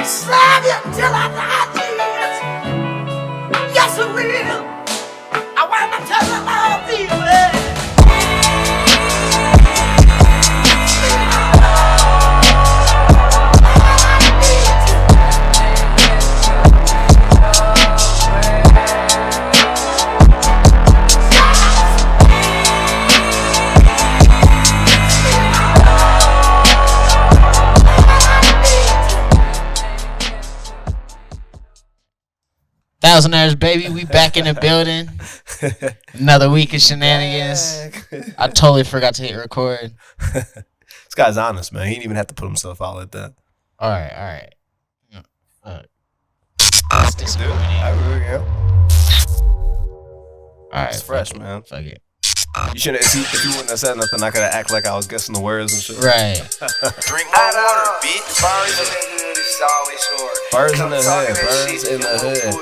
Slap you till I die, Jesus. Yes, I will. I want to tell you how I feel. Thousandaires, baby, we back in the building. Another week of shenanigans. I totally forgot to hit record. This guy's honest, man. He didn't even have to put himself out like that. All right. Let's do it. All right, it's fresh, man. Fuck it. You shouldn't. If you wouldn't have said nothing, I could have acted like I was guessing the words and shit. Right. Drink more water, bitch. Birds in the hood is always hard. Birds in the hood. Birds in the hood.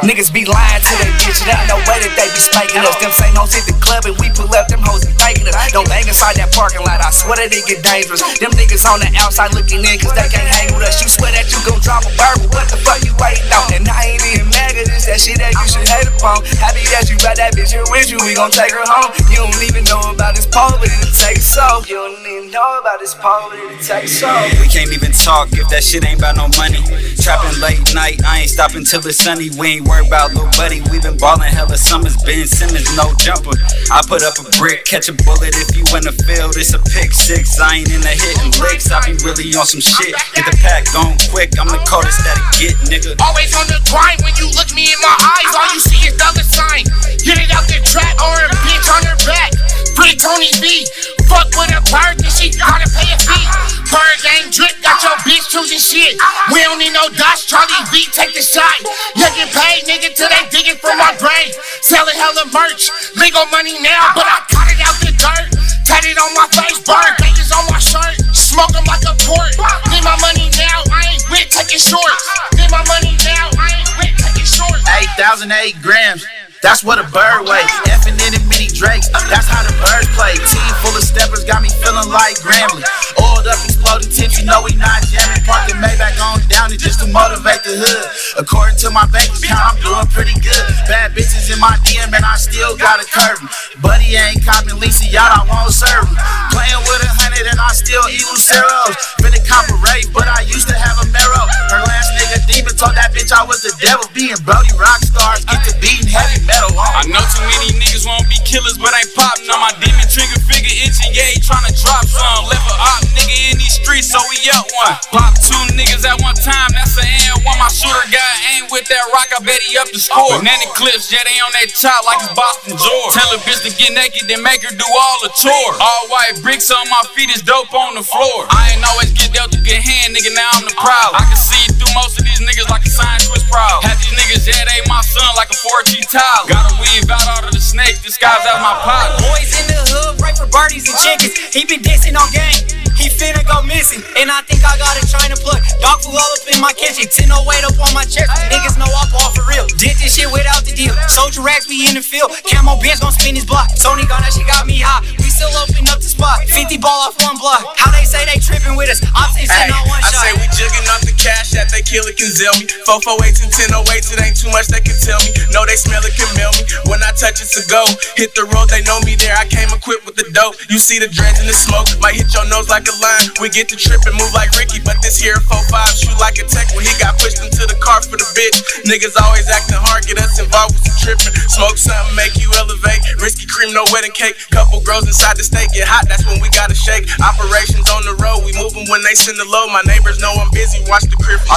Niggas be lying to they bitch, and ain't no way that they be spanking us. Them same hoes hit the club and we pull up, them hoes be faking us. Don't bang inside that parking lot, I swear that it get dangerous. Them niggas on the outside looking in, cause they can't hang with us. You swear that you gon' drop a bird, but what the fuck you waiting on? And I ain't even mad at this, that shit that you should hate upon. Happy that you brought that bitch here with you, we gon' take her home. You don't even know about this pole, but it'll take so. You don't even know about this pole, but it'll take so. We can't even talk if that shit ain't about no money. Trapping late night, I ain't stopping till it's sunny. We ain't worried about little buddy. We been ballin' hella summers. Ben Simmons, no jumper. I put up a brick, catch a bullet if you in the field. It's a pick six. I ain't in the hitting licks. I be really on some shit. Get the pack gone quick. I'm the coldest that'll get, nigga. Always on the grind. When you look me in my eyes, all you see is dollar sign. Get it out the trap or a bitch on her back. Free Tony B. Fuck with a bird, then she gotta pay a fee. Bird game drip, got your bitch choosing shit. We don't need no dots, Charlie V, take the shot. You get paid, nigga, till they digging from my brain. Selling hella merch, legal money now, but I got it out the dirt. Tatted on my face, burn pages on my shirt. Smoke 'em like a port. Need my money now, I ain't with taking shorts. Need my money now, I ain't with taking shorts. 8,008 grams. That's what a bird weighs. Effing in the mini Drakes, that's how the birds play. Team full of steppers got me feeling like Grambling. Oiled up, exploding tips, you know we not jamming. Park the Maybach on down it just to motivate the hood. According to my bank account, I'm doing pretty good. Bad bitches in my DM and I still got a curvy. Buddy ain't copping Lisa, y'all I won't serve him. Playing with 100 and I still eat Luceros. Been a copper rave, but I used to have a marrow. Her last nigga demon told that bitch I was the devil. Being Brody rock stars, get to beating heavy metal. I know too many niggas won't be killers, but ain't popping on my demon trigger figure itching. Yeah, he tryna drop some. Left a op nigga in these streets, so we up one. Pop two niggas at one time, that's an and one. My shooter got aim with that rock, I bet he up the score. Banana clips, yeah, they on that top like it's Boston George. Tell a bitch to get naked, then make her do all the chores. All white bricks on my feet is dope on the floor. I ain't always get dealt a good hand, nigga, now I'm the problem. I can see through most of these niggas like a science twist problem. Half these niggas, yeah, they my son like a 4G tile. Gotta weave out all of the snakes, disguise as my pot. Boys in the hood, right for birdies and chickens. He been dissing on game, he finna go missing. And I think I got a China plug. Dog food all up in my kitchen. 10-08 up on my chest. Niggas know I ball for real. Did this shit without the deal. Soldier racks, we in the field. Camo Benz gon' spin his block. Sony gun, that shit got me high. We still open up the spot. 50 ball off one block. How they say they tripping with us? I'm saying on one shot. I say we jugging off the cash that they kill it can sell me. 448 and 1008, it ain't too much they can tell me. No, they smell it, can mail me. When I touch it's a go. Hit the road, they know me there. I came equipped with the dope. You see the dreads in the smoke. Might hit your nose like a line. We get to trip and move like Ricky, but this here 4-5 shoot like a tech when he got pushed into the car for the bitch. Niggas always acting hard, get us involved with some tripping. Smoke something, make you elevate. Risky cream, no wedding cake. Couple girls inside the state get hot, that's when we gotta shake. Operations on the road, we moving when they send the load. My neighbors know I'm busy, watch the crib from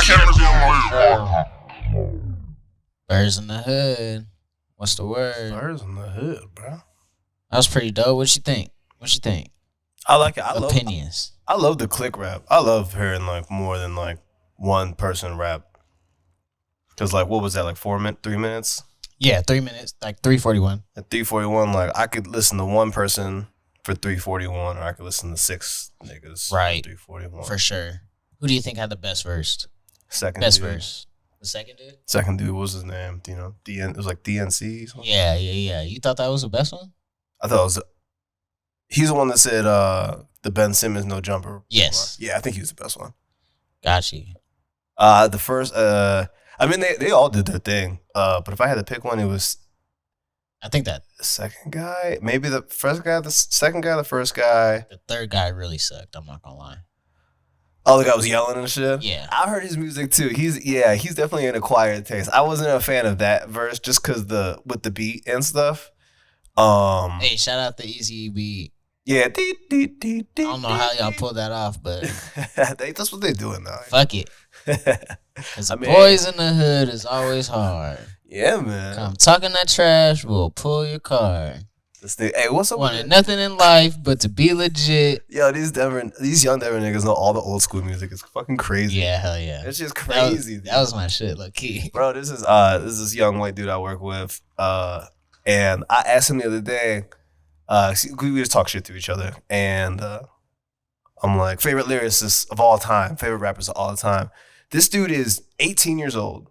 Birds in the hood. What's the word? Birds in the hood, bro. That was pretty dope. What you think? I like it. Opinions. I love the click rap. I love hearing like more than like one person rap. Cause like what was that, like 3 minutes? Yeah, 3 minutes, like 3:41. At 3:41, like I could listen to one person for 3:41, or I could listen to 6 niggas right. for 3:41. For sure. Who do you think had the best verse? Best verse. The second dude? Second dude, what was his name? You know, it was like DNC. Something? Yeah. You thought that was the best one? I thought it was. He's the one that said the Ben Simmons no jumper. Yes. Yeah, I think he was the best one. Got you. The first, I mean, they all did their thing. But if I had to pick one, it was I think that the second guy, maybe the first guy, the second guy, the first guy. the third guy really sucked. I'm not gonna lie. Oh, the guy was yelling and shit. Yeah. I heard his music too. He's definitely an acquired taste. I wasn't a fan of that verse just because with the beat and stuff. Hey, shout out the Easy beat. Yeah. I don't know how y'all pulled that off, but That's what they're doing now. fuck it. Cause I the mean, boys in the hood is always hard. Yeah, man. Come talking that trash, we'll pull your car. This thing, hey, what's up? Wanted nothing in life but to be legit. Yo, these young Denver niggas know all the old school music. It's fucking crazy. Yeah, hell yeah. It's just crazy. That was my shit, low key. Bro, this is this young white dude I work with. And I asked him the other day, we just talk shit to each other. And I'm like, favorite lyricists of all time, favorite rappers of all time. This dude is 18 years old.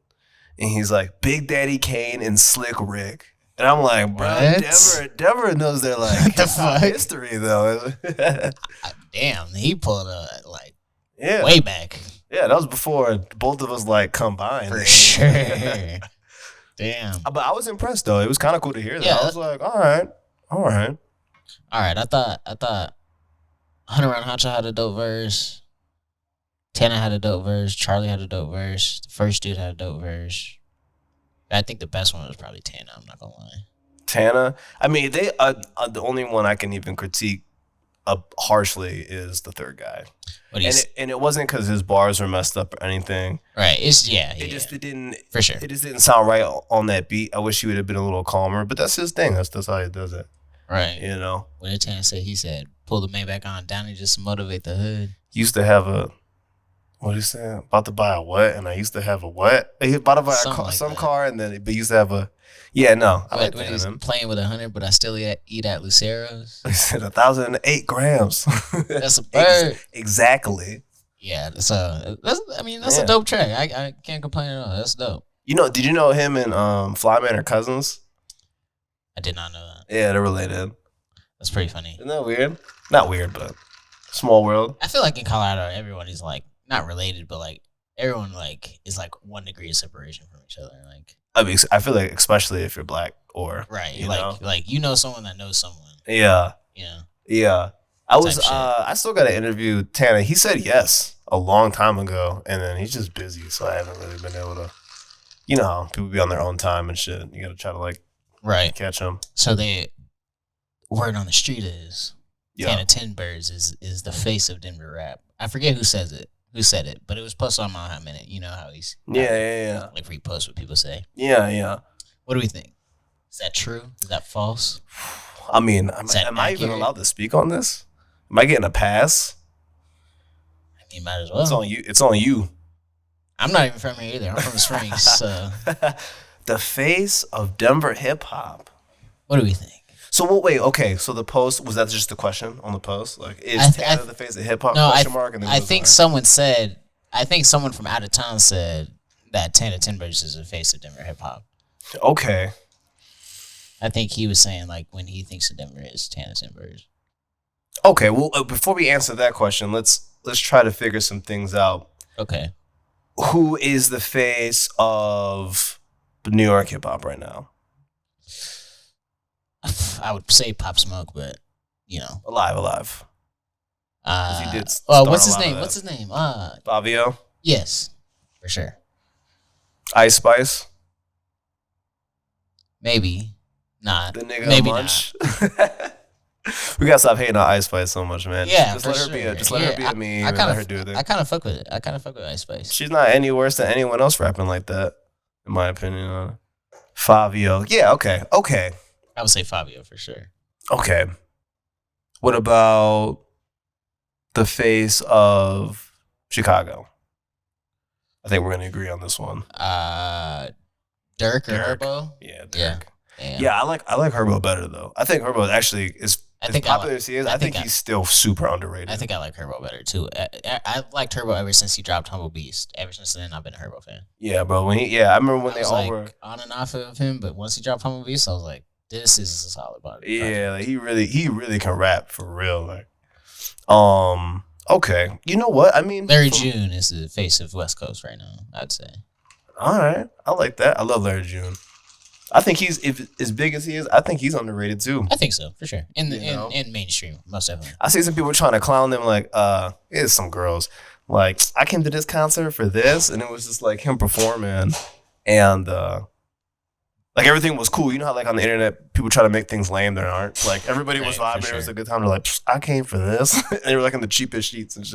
And he's like, Big Daddy Kane and Slick Rick. And I'm like, bro, What? Denver knows their like What the fuck? history though. Damn, he pulled like Yeah. way back. Yeah, that was before both of us like combined. For sure. Damn. But I was impressed though. It was kind of cool to hear that. Yeah. I was like, all right. All right. I thought Hunter Round Hacha had a dope verse. Tana had a dope verse. Charlie had a dope verse. The first dude had a dope verse. I think the best one was probably Tana. I'm not gonna lie. Tana. I mean, they the only one I can even critique harshly is the third guy. And it wasn't because his bars were messed up or anything. Right. It didn't for sure. It just didn't sound right on that beat. I wish he would have been a little calmer, but that's his thing. That's how he does it. Right. You know. What did Tana say? He said, "Pull the Maybach on down and just motivate the hood." He used to have a. What did he say? About to buy a what? And I used to have a what? He about to buy some car, and then but he used to have a. Yeah, no. I like when he's playing with 100, but I still eat at Lucero's. He said 1,008 grams. That's a bird. Exactly. Yeah, that's a dope track. I can't complain at all. That's dope. You know, did you know him and Flyman are cousins? I did not know that. Yeah, they're related. That's pretty funny. Isn't that weird? Not weird, but small world. I feel like in Colorado, everyone is like not related, but like everyone like is like 1 degree of separation from each other. Like I mean, I feel like especially if you're black or right, you like know? like you know someone that knows someone. Yeah. You know. Yeah. I still got to interview Tana. He said yes a long time ago, and then he's just busy, so I haven't really been able to. You know how people be on their own time and shit. You got to try to like catch them. So the word on the street is Yeah. Tana Birds is the face of Denver rap. I forget who said it, but it was posted on Mile High Minute. You know how he's Yeah. like repost what people say. Yeah. What do we think? Is that true? Is that false? I mean, am I even allowed to speak on this? Am I getting a pass? I mean, might as well. It's on you. It's on you. I'm not even from here either. I'm from the Springs. So the face of Denver hip hop. What do we think? So wait, okay. So the post, was that just the question on the post? Like, is Tana the face of hip hop? No, Mark? And I think someone from out of town said that Tana Timbers is the face of Denver hip hop. Okay. I think he was saying like when he thinks of Denver is Tana Timbers. Okay. Well, before we answer that question, let's try to figure some things out. Okay. Who is the face of New York hip hop right now? I would say Pop Smoke, but you know, alive. He did. What's his name? What's his name? Fabio. Yes, for sure. Ice Spice. Maybe not. The nigga maybe Munch. not. We gotta stop hating on Ice Spice so much, man. Yeah, just let her be a meme. And let her do it. I kind of fuck with it. I kind of fuck with Ice Spice. She's not any worse than anyone else rapping like that, in my opinion. Fabio. Yeah. Okay. I would say Fabio for sure. Okay. What about the face of Chicago? I think we're gonna agree on this one. Dirk or Herbo? Yeah, Dirk. Yeah. Yeah, I like Herbo better though. I think Herbo actually is as popular as he is. I think he's still super underrated. I think I like Herbo better too. I liked Herbo ever since he dropped Humble Beast. Ever since then, I've been a Herbo fan. Yeah, bro. I remember when they all were on and off of him, but once he dropped Humble Beast, I was like, this is a solid body. Yeah, like he really can rap for real. Like, Okay. You know what? I mean, Larry June is the face of West Coast right now, I'd say. All right. I like that. I love Larry June. I think he's, if as big as he is, I think he's underrated too. I think so, for sure. In mainstream, most definitely. I see some people trying to clown them like, it's some girls. Like, I came to this concert for this, and it was just like him performing, and like everything was cool. You know how like on the internet people try to make things lame that aren't. Like everybody was vibing. Sure. It was a good time. They're like, I came for this, and they were like in the cheapest seats and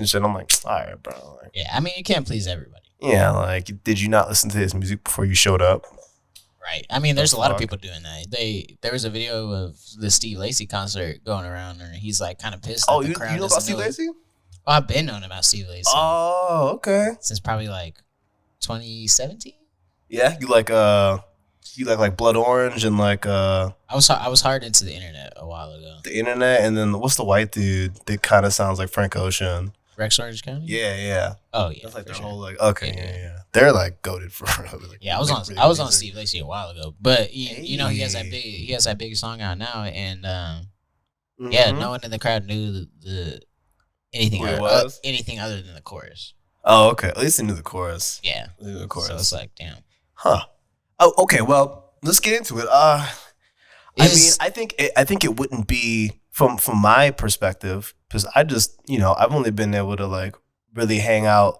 shit. I'm like, all right, bro. Like, yeah, I mean, you can't please everybody. Yeah, like, did you not listen to his music before you showed up? Right. I mean, there's a lot of people doing that. There was a video of the Steve Lacy concert going around, and he's like kind of pissed. Oh, you know about Steve Lacy? Oh, I've been knowing about Steve Lacy. Oh, okay. Since probably like 2017. Yeah, you like Blood Orange and like I was hard into the internet a while ago. The internet, and then what's the white dude that kind of sounds like Frank Ocean? Rex Orange County? Yeah. Oh yeah. That's like their whole like yeah. They're like goated for real. Like, yeah, I was on Steve Lacy a while ago. But you know he has that big song out now, and yeah, no one in the crowd knew anything other than the chorus. Oh, okay. At least they knew the chorus. Yeah. They knew the chorus. So it's like, damn. Huh. Oh, okay. Well, let's get into it. I mean, I think it wouldn't be from my perspective, because I just, I've only been able to like really hang out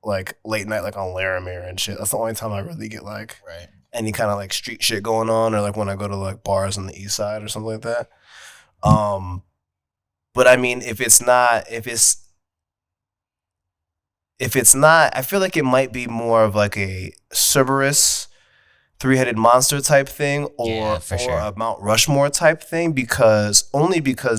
like late night, like on Laramie and shit. That's the only time I really get like any kind of like street shit going on, or like when I go to like bars on the east side or something like that. But I mean, if it's not, I feel like it might be more of like a Cerberus three-headed monster type thing, or a Mount Rushmore type thing, because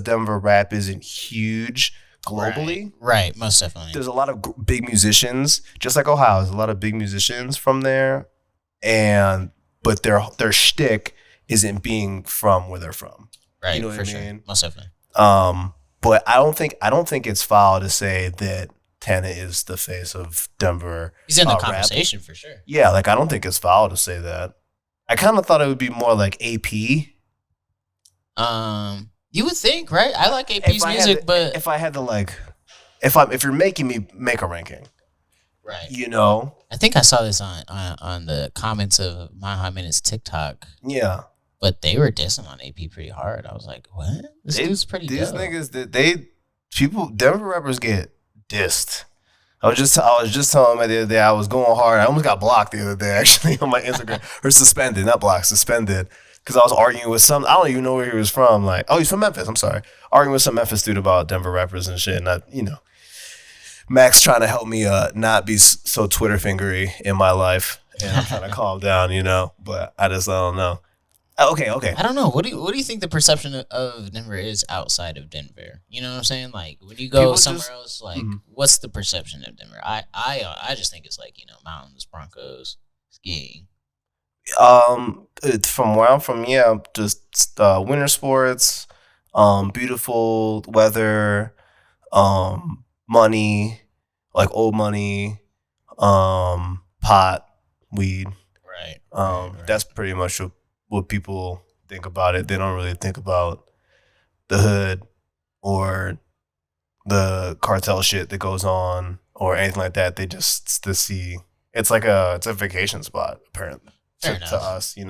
Denver rap isn't huge globally. Right, most definitely. There's a lot of big musicians, just like Ohio. There's a lot of big musicians from there, but their shtick isn't being from where they're from. Right, you know what I sure. mean? Most definitely. But I don't think it's foul to say that Tana is the face of Denver. He's in the rap. conversation for sure. Yeah, like I don't think it's foul to say that. I kind of thought it would be more like AP. You would think, right? I like AP's music, but if I had to like, if you're making me make a ranking, right? I think I saw this on the comments of My High Minutes TikTok. Yeah, but they were dissing on AP pretty hard. I was like, what? This dude's pretty dope. These niggas, Denver rappers get dissed. I was just telling him the other day I was going hard. I almost got blocked the other day actually on my Instagram, or suspended, not blocked, suspended, because I was arguing with some. I don't even know where he was from. Like, oh, he's from Memphis. I'm sorry, arguing with some Memphis dude about Denver rappers and shit. And Max trying to help me not be so Twitter fingery in my life, and I'm trying to calm down, But I don't know. Okay. I don't know. What do you think the perception of Denver is outside of Denver? You know what I'm saying? Like when you go people somewhere else, like what's the perception of Denver? I just think it's like mountains, Broncos, skiing. From where I'm from, yeah, just winter sports, beautiful weather, money, like old money, pot, weed. Right. That's pretty much what people think about it. They don't really think about the hood or the cartel shit that goes on or anything like that. They just see it's a vacation spot apparently to us. I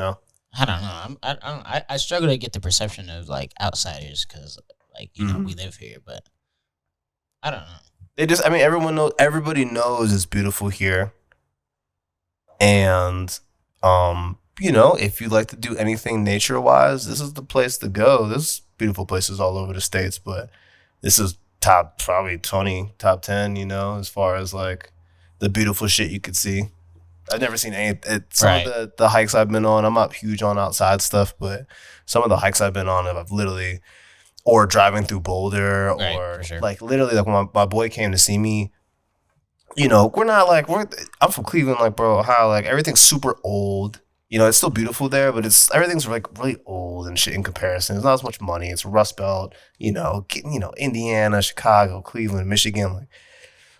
don't know. I struggle to get the perception of like outsiders because like we live here, but I don't know. Everybody knows it's beautiful here, and if you like to do anything nature-wise, this is the place to go. There's beautiful places all over the States, but this is probably top 10, as far as like the beautiful shit you could see. I've never seen some of the hikes I've been on. I'm not huge on outside stuff, but some of the hikes I've been on, I've literally, or driving through Boulder, or like literally, like when my boy came to see me, we're not like, I'm from Cleveland, like, bro, Ohio, like everything's super old. It's still beautiful there, but everything's like really old and shit in comparison. There's not as much money. It's Rust Belt, Indiana, Chicago, Cleveland, Michigan. Like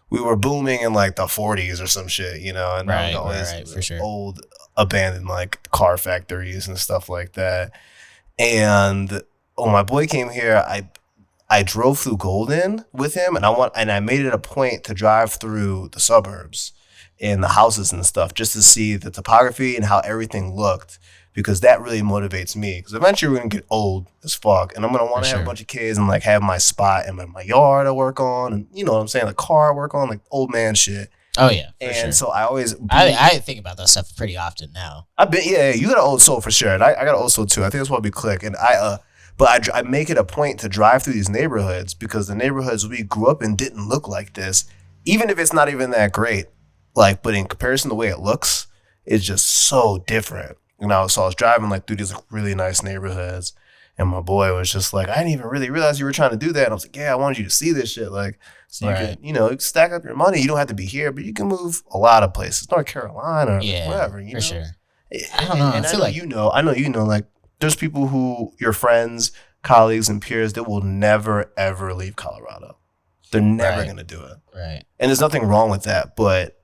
we were booming in like the 40s or some shit, and right, for sure. Old abandoned like car factories and stuff like that. And when my boy came here, I drove through Golden with him, and I made it a point to drive through the suburbs and the houses and stuff just to see the topography and how everything looked, because that really motivates me. Because eventually we're gonna get old as fuck, and I'm gonna want to have a bunch of kids and like have my spot in my yard I work on, and you know what I'm saying, the car I work on, like old man shit. Oh yeah, for And sure. so I always I think about that stuff pretty often now. I've been you got an old soul for sure, and I got an old soul too. I think that's why we click. And I make it a point to drive through these neighborhoods because the neighborhoods we grew up in didn't look like this, even if it's not even that great. Like, but in comparison to the way it looks, it's just so different. So I was driving like through these like, really nice neighborhoods, and my boy was just like, I didn't even really realize you were trying to do that. And I was like, yeah, I wanted you to see this shit, like, so you Right. can, stack up your money. You don't have to be here, but you can move a lot of places, North Carolina, or Yeah, whatever. for sure. I don't know. I feel like- I know, like, there's people who, your friends, colleagues, and peers that will never, ever leave Colorado. They're never Right. going to do it. Right. And there's nothing wrong with that, but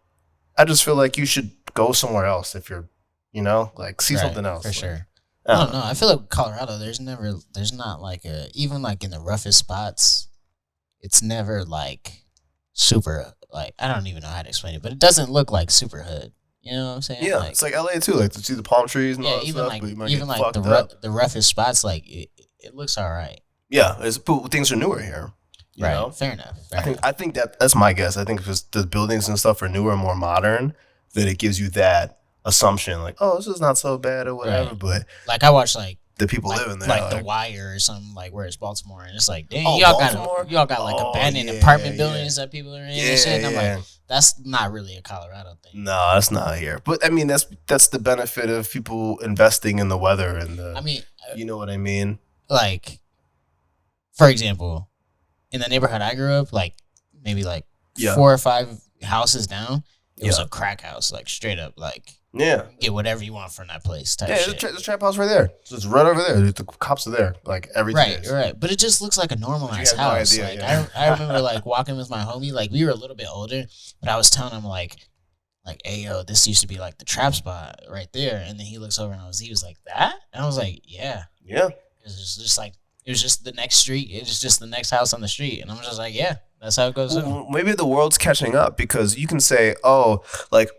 I just feel like you should go somewhere else if you're, like, see Right, something else. for Like, sure. I I don't don't know. I feel like Colorado, there's not like even like in the roughest spots, it's never like super, like, I don't even know how to explain it, but it doesn't look like super hood. You know what I'm saying? Yeah, Like, it's like LA too, like to see the palm trees and all yeah, that even stuff, like but you might even get like fucked up. the roughest spots, like it looks all right. Yeah, but things are newer here. You Right. know? Fair enough. I think that's my guess. I think because the buildings and stuff are newer and more modern, that it gives you that assumption, like, oh, this is not so bad or whatever. Right. But Like I watched like the people living there, like The Wire or something, like where it's Baltimore, and it's like, dang, Oh, y'all Baltimore? got like Oh, abandoned yeah, apartment yeah. buildings that people are in yeah, and shit. And I'm yeah. like, that's not really a Colorado thing. No, that's not here. But I mean, that's the benefit of people investing in the weather and the. I mean, you know what I mean? like, for example, in the neighborhood I grew up, like maybe like Yeah. 4 or 5 houses down, it was Yeah. a crack house, like straight up, like Yeah. get whatever you want from that place type Yeah, shit. there's a trap house right there. So it's right over there. The cops are there, like every 2 Right, days. right. But it just looks like a normalized You have no house. idea, Like yeah. I remember like walking with my homie, like we were a little bit older, but I was telling him like, hey yo, this used to be like the trap spot right there. And then he looks over and he was like, that? And I was like, yeah. Yeah. It was just like, it was just the next street. It was just the next house on the street. And I'm just like, yeah, that's how it goes. Well, maybe the world's catching up because you can say, oh, like,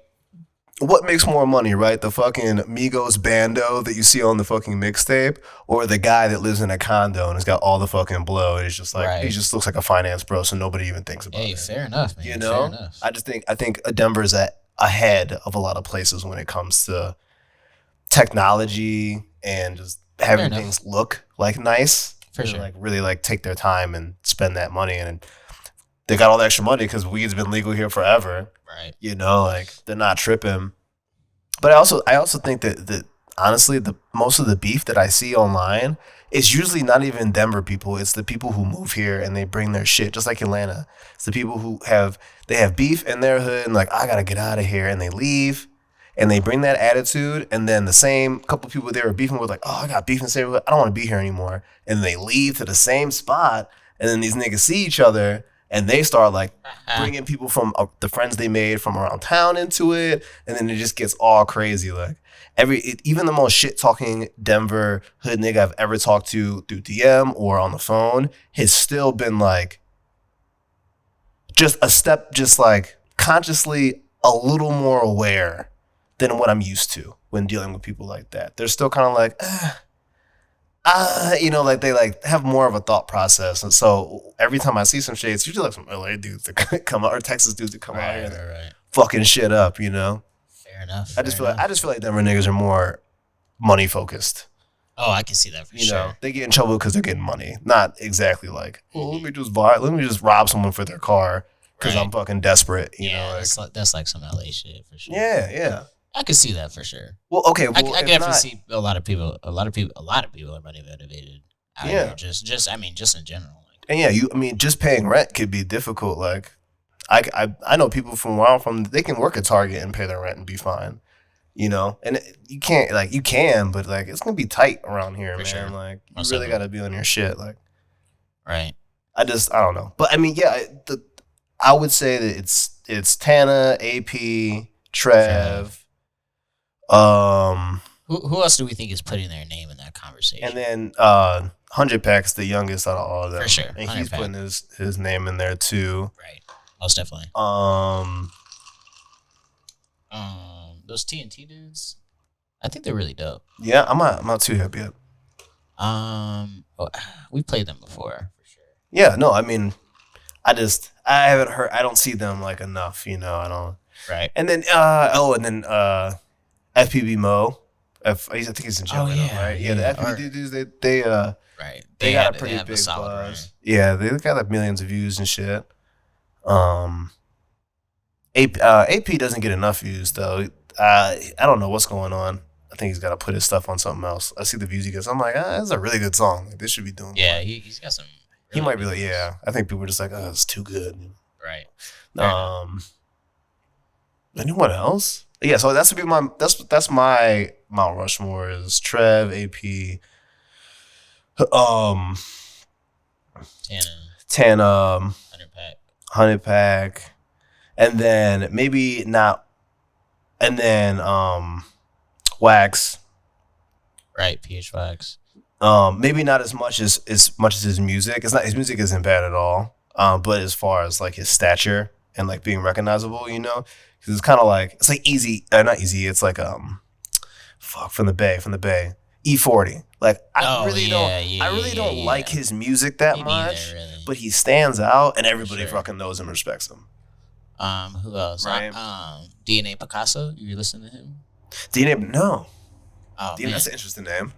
what makes more money, right? The fucking Migos bando that you see on the fucking mixtape, or the guy that lives in a condo and has got all the fucking blow. And he's just like, Right. he just looks like a finance bro, so nobody even thinks about Hey, it. fair enough, man. You Fair know, enough. I think Denver's ahead of a lot of places when it comes to technology and just having enough. things look like nice. For They, sure. like really like take their time and spend that money, and they got all the extra money because weed's been legal here forever. Right. You know, like they're not tripping. But I also think that honestly, the most of the beef that I see online is usually not even Denver people. It's the people who move here and they bring their shit, just like Atlanta. It's the people who have beef in their hood and like, I gotta get out of here, and they leave and they bring that attitude, and then the same couple people they were beefing with, like, oh, I got beef in the same hood, I don't want to be here anymore, and they leave to the same spot, and then these niggas see each other and they start like bringing people from the friends they made from around town into it, and then it just gets all crazy. Like even the most shit talking Denver hood nigga I've ever talked to through DM or on the phone has still been like just a step, just like consciously a little more aware than what I'm used to when dealing with people like that. They're still kind of like, you know, like they like have more of a thought process. And so every time I see some shit, it's usually like some LA dudes that come out, or Texas dudes that come out here and Right. fucking shit up, you know? Fair enough. I just fair feel like enough. Denver niggas are more money focused. Oh, I can see that for You sure. know, they get in trouble because they're getting money. Not exactly like, oh, let me just rob someone for their car because Right. I'm fucking desperate. You Yeah, know, like, that's like some LA shit for sure. yeah. I can see that for sure. Well, okay. I Well, can if definitely not- see a lot of people are money motivated. Out Yeah. here. Just in general. Like, And yeah, just paying rent could be difficult. Like, I know people from where I'm from, they can work at Target and pay their rent and be fine. You know, and you can't, like, you can, but like, it's gonna be tight around here, For man. sure. Like, you Most really definitely. got to be on your shit. Like, right. I don't know, but I mean, yeah, I would say that it's Tana, AP, Trev, Who else do we think is putting their name in that conversation? And then 100 Pack's the youngest out of all of them. For sure. And 100 he's Pack. putting his name in there too. Right. Most definitely. Those TNT dudes, I think they're really dope. Yeah, I'm not too hip yet. We played them before for sure. Yeah, no, I mean, I haven't heard. I don't see them like enough. You know, I don't. Right. And then FPB Mo. I think he's in jail Oh, now, yeah, right? Yeah, the yeah. FPB dudes, they Right. they got a they pretty have big solid buzz. brand. Yeah, they got like millions of views and shit. AP doesn't get enough views though. I don't know what's going on. I think he's got to put his stuff on something else. I see the views he gets. I'm like, that's a really good song. Like, they should be doing. Yeah, more. he's got some. He really might be good like, ones. yeah. I think people are just like, oh, it's too good. Right. Fair enough. Anyone else? Yeah, so that's my Mount Rushmore is Trev, AP, Tana, 10 100 Pack. 100 Pack, and then maybe not, and then Wax. Right. PH Wax. Maybe not as much as his music. His music isn't bad at all. But as far as like his stature and like being recognizable, you know, because it's kind of like it's like Easy, not Easy. It's like from the Bay, E40. Like I really don't like his music that Me much, neither, really. but he stands out and everybody Sure. fucking knows and respects him. Who else? Right. DNA Picasso. You listen to him? DNA, no, Oh DNA, man, that's an interesting name.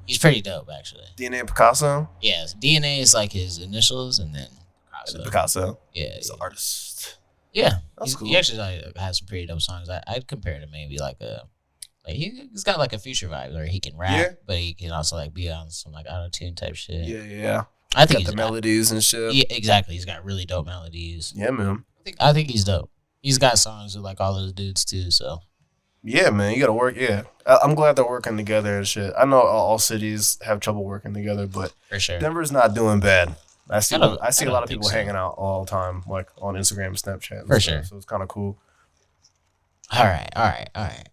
he's pretty dope actually. DNA Picasso, Yes, DNA is like his initials and then Picasso. Yeah, He's an artist. yeah. That's cool. He actually has some pretty dope songs. I'd compare it to maybe like he's got like a Future vibe where he can rap, Yeah. but he can also like be on some like auto tune type shit. Yeah. I think Got the melodies and shit. Yeah, exactly. He's got really dope melodies. Yeah, man. I think he's dope. He's got songs with like all those dudes too. So Yeah, man, you gotta work. Yeah, I'm glad they're working together and shit. I know all cities have trouble working together, but for sure. Denver's not doing bad. I see I a don't lot of think people so. hanging out all the time, like on Instagram and Snapchat. And For stuff, sure. So it's kind of cool. All right.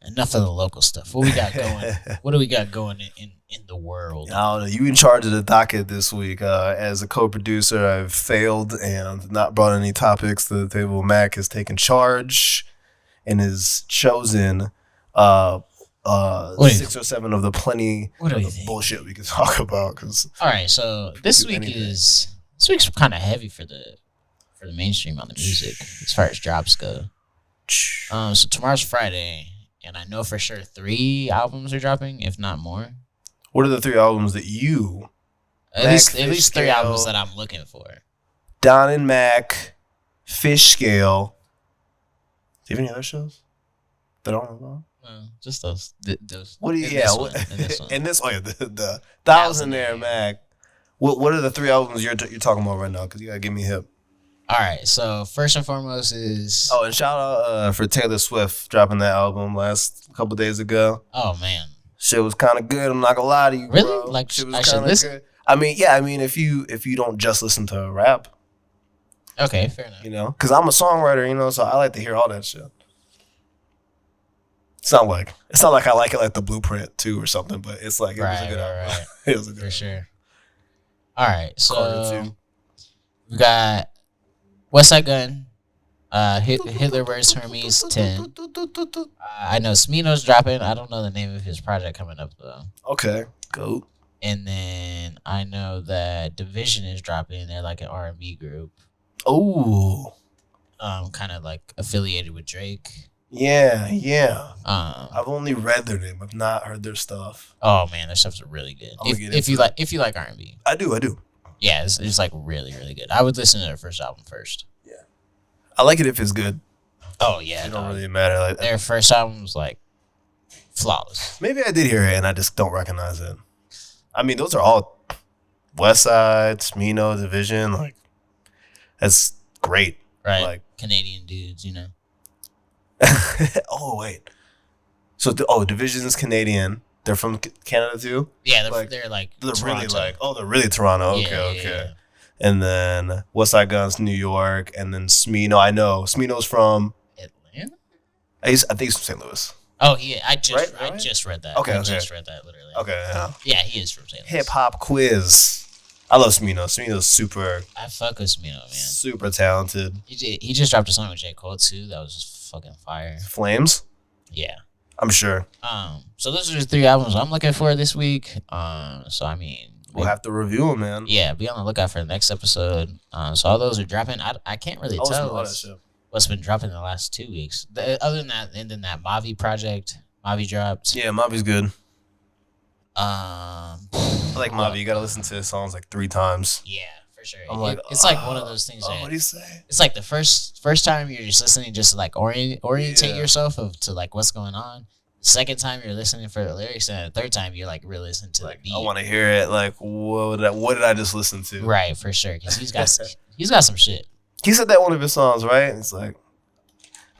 Enough of the local stuff. What we got going? What do we got going in the world? I don't know. You in charge of the docket this week. As a co-producer, I've failed and not brought any topics to the table. Mac has taken charge and has chosen 6 or 7 of the plenty What do of you the think? bullshit we can talk about. Because All right, so this do week anything. this week's kind of heavy for the mainstream on the music as far as drops go. So tomorrow's Friday, and I know for sure 3 albums are dropping, if not more. what are the 3 albums that you, At Mac, least Fish 3 albums Scale. that I'm looking for. Don and Mac, Fish Scale? Do you have any other shows that aren't involved? Well, just those. What do you? in Yeah, this one, in this one. in this. Oh yeah, the Thousandaire Mac. What are the 3 albums you're talking about right now? Because you gotta give me hip. All right, so first and foremost is Oh, and shout out for Taylor Swift dropping that album last couple days ago. oh man, Shit was kind of good. I'm not gonna lie to you, Really? bro. Like, shit was I should kinda listen? good. I mean, yeah. I mean, if you don't just listen to rap, okay, fair enough. you know, because I'm a songwriter, you know, so I like to hear all that shit. It's not like I like it like the Blueprint too or something, but it's like it was a good album. Right, It was a good for sure. All right, Carter so too. we got West Side Gun, Hitler vs. Hermes 10. I know Smino's dropping. I don't know the name of his project coming up though. Okay, go. And then I know that Division is dropping. They're like an R&B group, Oh, kind of like affiliated with Drake. yeah. Um, I've only read their name. I've not heard their stuff. oh man, their stuff's really good. I'm gonna get If you into like R&B, I do. yeah, it's like really good. I would listen to their first album first. I like it if it's good. Oh yeah, It don't dog. really matter. Like Their first album was like flawless. maybe I did hear it and I just don't recognize it. I mean, those are all West Side, Smino, Division. Like that's great. Right. Like Canadian dudes, you know. oh wait. So Division's Canadian. They're from Canada too. Yeah, Like, they're like They're really Toronto. they're really Toronto. Yeah, Okay. yeah. And then West Side Gun's New York, and then Smino. I know Smino's from. Atlanta? I think he's from St. Louis. Oh, yeah. I Right? just read that. Okay, I okay. just read that literally. Okay, yeah. Yeah, he is from St. Louis. Hip hop quiz. I love Smino. Smino's super, I fuck with Smino, man. super talented. He just dropped a song with J. Cole too. That was just fucking fire. Flames. Yeah. I'm sure So those are the 3 albums I'm looking for this week. So I mean, we'll have to review them, man. yeah, be on the lookout for the next episode. So all those are dropping. I can't really I listen to tell all that shit. what's been dropping in the last 2 weeks. Other than that, and then that Mavi project, Mavi dropped. Yeah, Mavi's good. I I like Mavi. You gotta listen to his songs like 3 times. Yeah, for sure. I'm like, It's like one of those things what that do you say? it's like the first time you're just listening, just to like orientate Yeah. yourself to like what's going on. The second time you're listening for the lyrics, and the third time you're like really listening to Like, the beat. I want to hear it. Like, what did I just listen to? Right, for sure, because he's got some shit. He said that in one of his songs, right? It's like,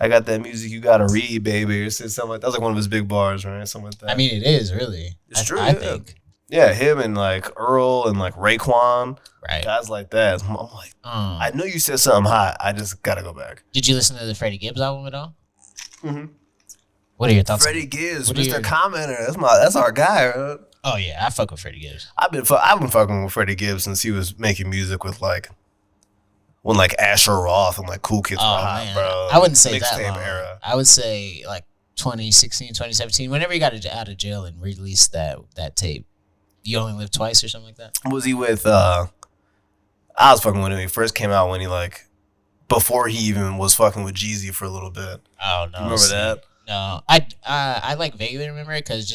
I got that music you gotta read, baby, or something like that. Was like one of his big bars, right? Something like that. I mean, it is really. It's true, I yeah. think. Yeah, him and like Earl and like Raekwon, Right. guys like that. I'm like, I know you said something hot. I just gotta go back. Did you listen to the Freddie Gibbs album at all? Mm-hmm. What are your thoughts? Freddie Gibbs, what are Mr. your- Commenter. That's our guy. Right? Oh yeah, I fuck with Freddie Gibbs. I've been fucking with Freddie Gibbs since he was making music with like when like Asher Roth and like Cool Kids were hot, bro. I wouldn't say that Mixtape long. era. I would say like 2016, 2017. Whenever he got out of jail and released that tape, You Only Live Twice or something like that. Was he with? I was fucking with him. He first came out when he like before he even was fucking with Jeezy for a little bit. Oh no, You remember that? No, I like vaguely remember it because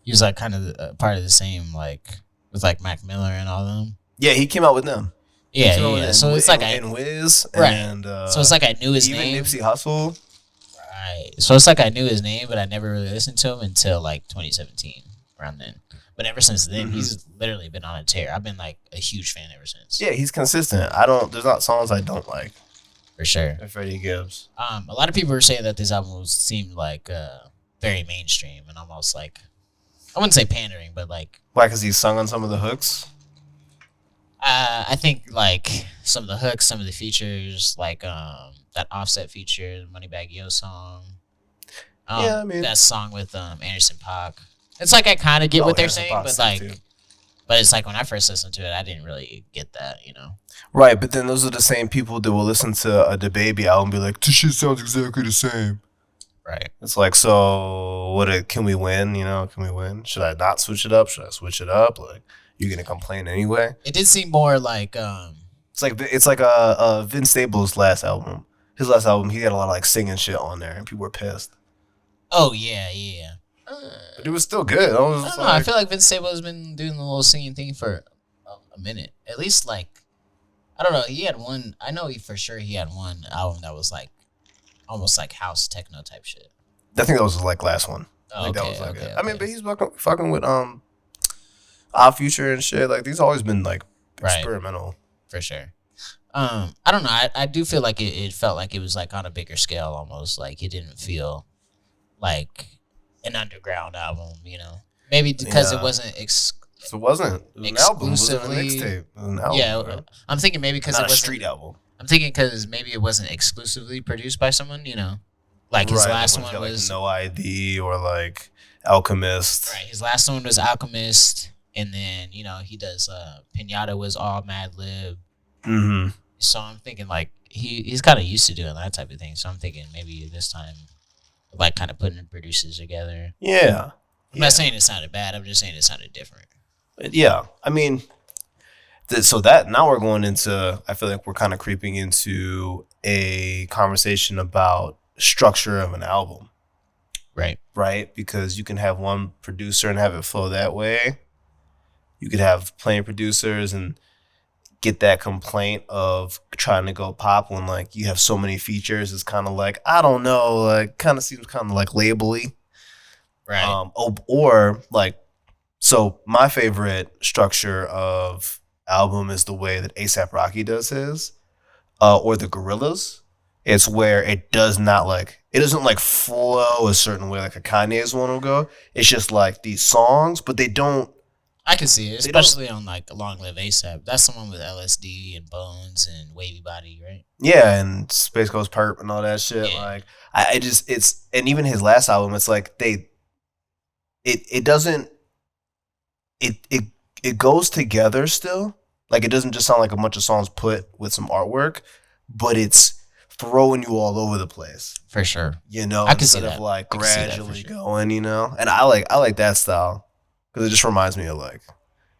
he was like kind of part of the same like with like Mac Miller and all them. Yeah, he came out with them. Yeah, He came out yeah. with So it's like and Wiz Right. and so it's like I knew his even name. Nipsey Hussle. Right. So it's like I knew his name, but I never really listened to him until like 2017, around then. But ever since then, he's literally been on a tear. I've been like a huge fan ever since. Yeah, he's consistent. There's not songs I don't like. For sure. By Freddie Gibbs. A lot of people were saying that this album seemed like very mainstream and almost like, I wouldn't say pandering, but like, Why? Because he sung on some of the hooks. I think like some of the hooks, some of the features, like that Offset feature, Moneybagg Yo song. Yeah, I mean- that song with Anderson .Paak. It's like I kind of get what they're Anderson saying, Paak's but sick, like, too. but it's like when I first listened to it, I didn't really get that, you know. Right, but then those are the same people that will listen to a DaBaby album and be like, this shit sounds exactly the same. Right. It's like, so can we win? You know, can we win? Should I not switch it up? Should I switch it up? Like, you're gonna complain anyway? It did seem more like It's like a Vince Staples' last album. His last album, he had a lot of like singing shit on there, and people were pissed. oh yeah. But it was still good. I was I just don't know. I like, feel like Vince Staples has been doing the little singing thing for a minute, at least. Like, I don't know. He had one. I know for sure he had one album that was like almost like house techno type shit. I think that was his like last one. Oh, I think that okay, was like okay, it. I mean, okay. but he's fucking with Odd Future and shit. Like, these always been like Right. experimental. For sure. I don't know. I do feel like it felt like it was like on a bigger scale almost. Like it didn't feel like an underground album, you know. Maybe because it Yeah. wasn't So it wasn't. It was an album. It wasn't a Exclusively- mixtape. It was an album. yeah, bro. I'm thinking maybe because Not it a wasn't street album. I'm thinking because maybe it wasn't exclusively produced by someone, you know. Like his Right, last when one he had, was like No ID or like Alchemist. right. His last one was Alchemist, and then you know he does Pinata was all Mad Lib. Mm-hmm. So I'm thinking like he's kind of used to doing that type of thing. So I'm thinking maybe this time, like kind of putting producers together. Yeah. I'm not saying it sounded bad. I'm just saying it sounded different. Yeah. I mean, so that now we're going into, I feel like we're kind of creeping into a conversation about structure of an album, Right. right? Because you can have one producer and have it flow that way. You could have plenty of producers and get that complaint of trying to go pop when like you have so many features. It's kind of like, I don't know, like kind of seems kind of like labely. Right. Or like, so my favorite structure of album is the way that A$AP Rocky does his, or the Gorillaz. It's where it doesn't like flow a certain way like a Kanye's one will go. It's just like these songs, but they don't I can see it, They don't- especially on like Long Live ASAP. That's the one with LSD and Bones and Wavy Body, right? Yeah, and Space Ghost Perp and all that shit. Yeah. Like I just it's and even his last album, it's like it doesn't it goes together still. Like it doesn't just sound like a bunch of songs put with some artwork, but it's throwing you all over the place. For sure. You know, I can see instead of that. like I can see that for gradually sure. going, you know. And I like that style because it just reminds me of like,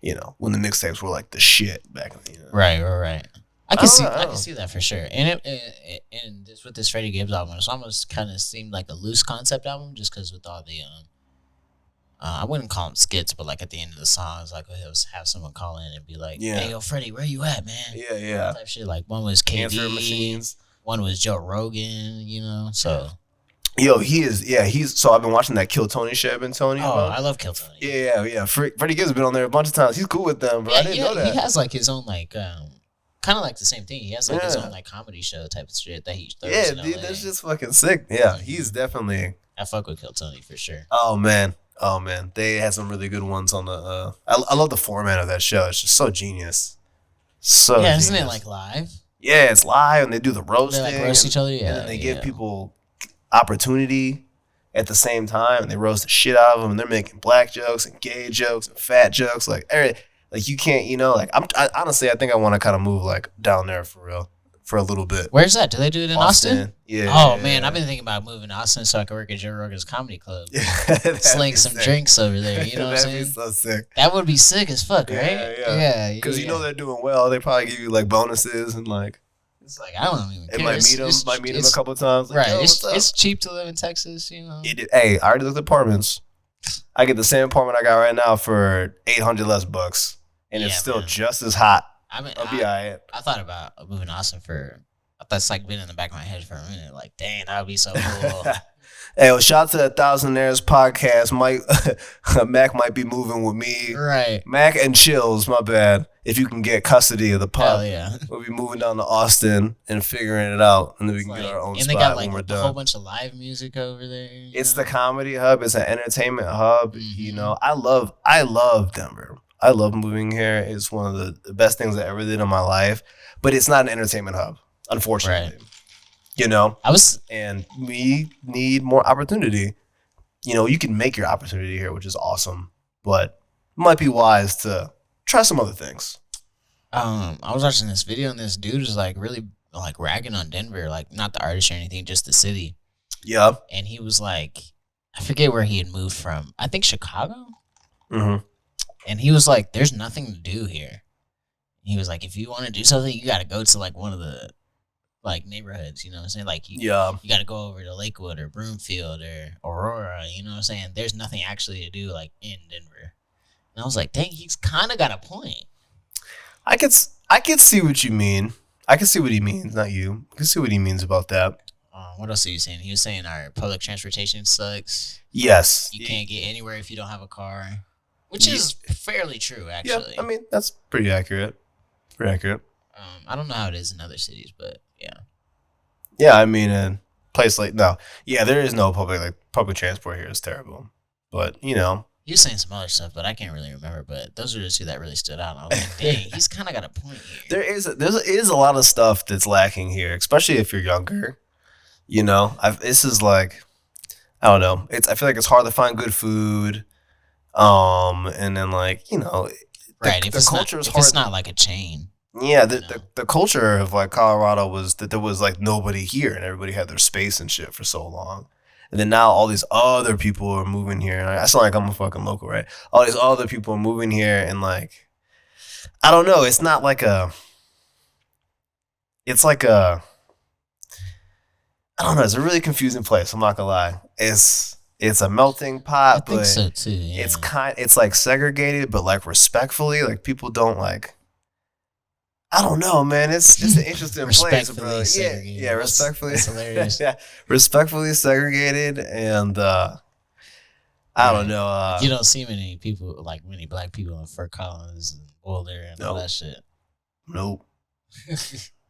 you know, when the mixtapes were like the shit back then. You know? Right. I don't can know. I can see that for sure. And and this with this Freddie Gibbs album, it's almost kind of seemed like a loose concept album, just because with all the I wouldn't call them skits, but like at the end of the songs, like he'll have someone call in and be like, Yeah. "Hey, yo, Freddie, where you at, man?" Yeah. Type shit. Like one was Answer KD, machines. one was Joe Rogan, you know. So Yo, he's so I've been watching that Kill Tony shit I've been telling you oh, about. I love Kill Tony. Yeah. Freddie Gibbs has been on there a bunch of times. He's cool with them, bro. I didn't know that. He has like his own like kind of like the same thing. He has like his Yeah. own like comedy show type of shit that he throws Yeah, in dude, LA. that's just fucking sick. Yeah, he's definitely. I fuck with Kill Tony for sure. Oh man, they had some really good ones on the. I love the format of that show. It's just so genius. So Yeah, genius. isn't it like live? Yeah, it's live and they do the roasting. They like roast each other. and Yeah, then they yeah. give people opportunity at the same time, and they roast the shit out of them. And they're making black jokes and gay jokes and fat jokes. Like you can't, you know, like honestly, I think I want to kind of move like down there for real for a little bit. Where's that? Do they do it in Austin? Yeah. Oh man, I've been thinking about moving to Austin so I can work at Joe Rogan's comedy club. That'd Sling be some sick. drinks over there. You know what I'm That'd be saying? so sick. That would be sick as fuck, right? Yeah. Because you know they're doing well. They probably give you like bonuses and like it's like I don't even it care. might meet them a couple of times. Like, Right. Yo, It's what's up? it's cheap to live in Texas. You know. Hey, I already looked at apartments. I get the same apartment I got right now for $800 less bucks, and it's Yeah, still man. just as hot. I mean, I'll be alright. I thought about moving to Austin for. That's like been in the back of my head for a minute. Like, dang, that would be so cool. Hey, well, shout out to the Thousandaires podcast. Mac might be moving with me. Right. Mac and Chills, my bad. If you can get custody of the Hell pub, yeah. we'll be moving down to Austin and figuring it out, and then we can Like, get our own and spot they got like when we're a whole done. bunch of live music over there. you It's know? the comedy hub. It's an entertainment hub. Mhm. You know, I love Denver. I love moving here. It's one of the best things I ever did in my life. But it's not an entertainment hub, unfortunately. Right. You know, I was and we need more opportunity. You know, you can make your opportunity here, which is awesome. But it might be wise to try some other things. I was watching this video and this dude is like really like ragging on Denver, like not the artist or anything, just the city. Yeah. And he was like, I forget where he had moved from. I think Chicago. Mm-hmm. And he was like, "There's nothing to do here." He was like, "If you want to do something, you got to go to like one of the like neighborhoods. You know what I'm saying? Like you Yeah. got to go over to Lakewood or Broomfield or Aurora. You know what I'm saying? There's nothing actually to do like in Denver." And I was like, "Dang, he's kind of got a point." I could see what you mean. I can see what he means, not you. I can see what he means about that. What else are you saying? He was saying our public transportation sucks. Yes. You can't get anywhere if you don't have a car, which is fairly true, Yeah, actually. I mean, that's pretty accurate. Pretty accurate. I don't know how it is in other cities, but yeah. Yeah, I mean, in place like no, yeah, there is no public transport here. It's terrible, but you know, He was saying some other stuff, but I can't really remember. But those are the two that really stood out. And I was like, dang, he's kind of got a point here. there is a lot of stuff that's lacking here, especially if you're younger. You know, this is like, I don't know. I feel like it's hard to find good food, and then like you know, Right. the culture is if hard. it's not like a chain. Yeah, know. the culture of like Colorado was that there was like nobody here and everybody had their space and shit for so long. And then now all these other people are moving here. And I sound like I'm a fucking local, right? All these other people are moving here and like, I don't know. It's not like it's like I don't know. It's a really confusing place. I'm not gonna lie. It's a melting pot, I think but so too. Yeah. it's like segregated, but like respectfully. Like people don't like. I don't know, man. It's an interesting place, Respectfully bro. segregated. Yeah, respectfully. That's hilarious. Yeah, respectfully segregated, and I don't know. You don't see many people, like many black people in Fort Collins and Boulder and all Nope. that shit. Nope,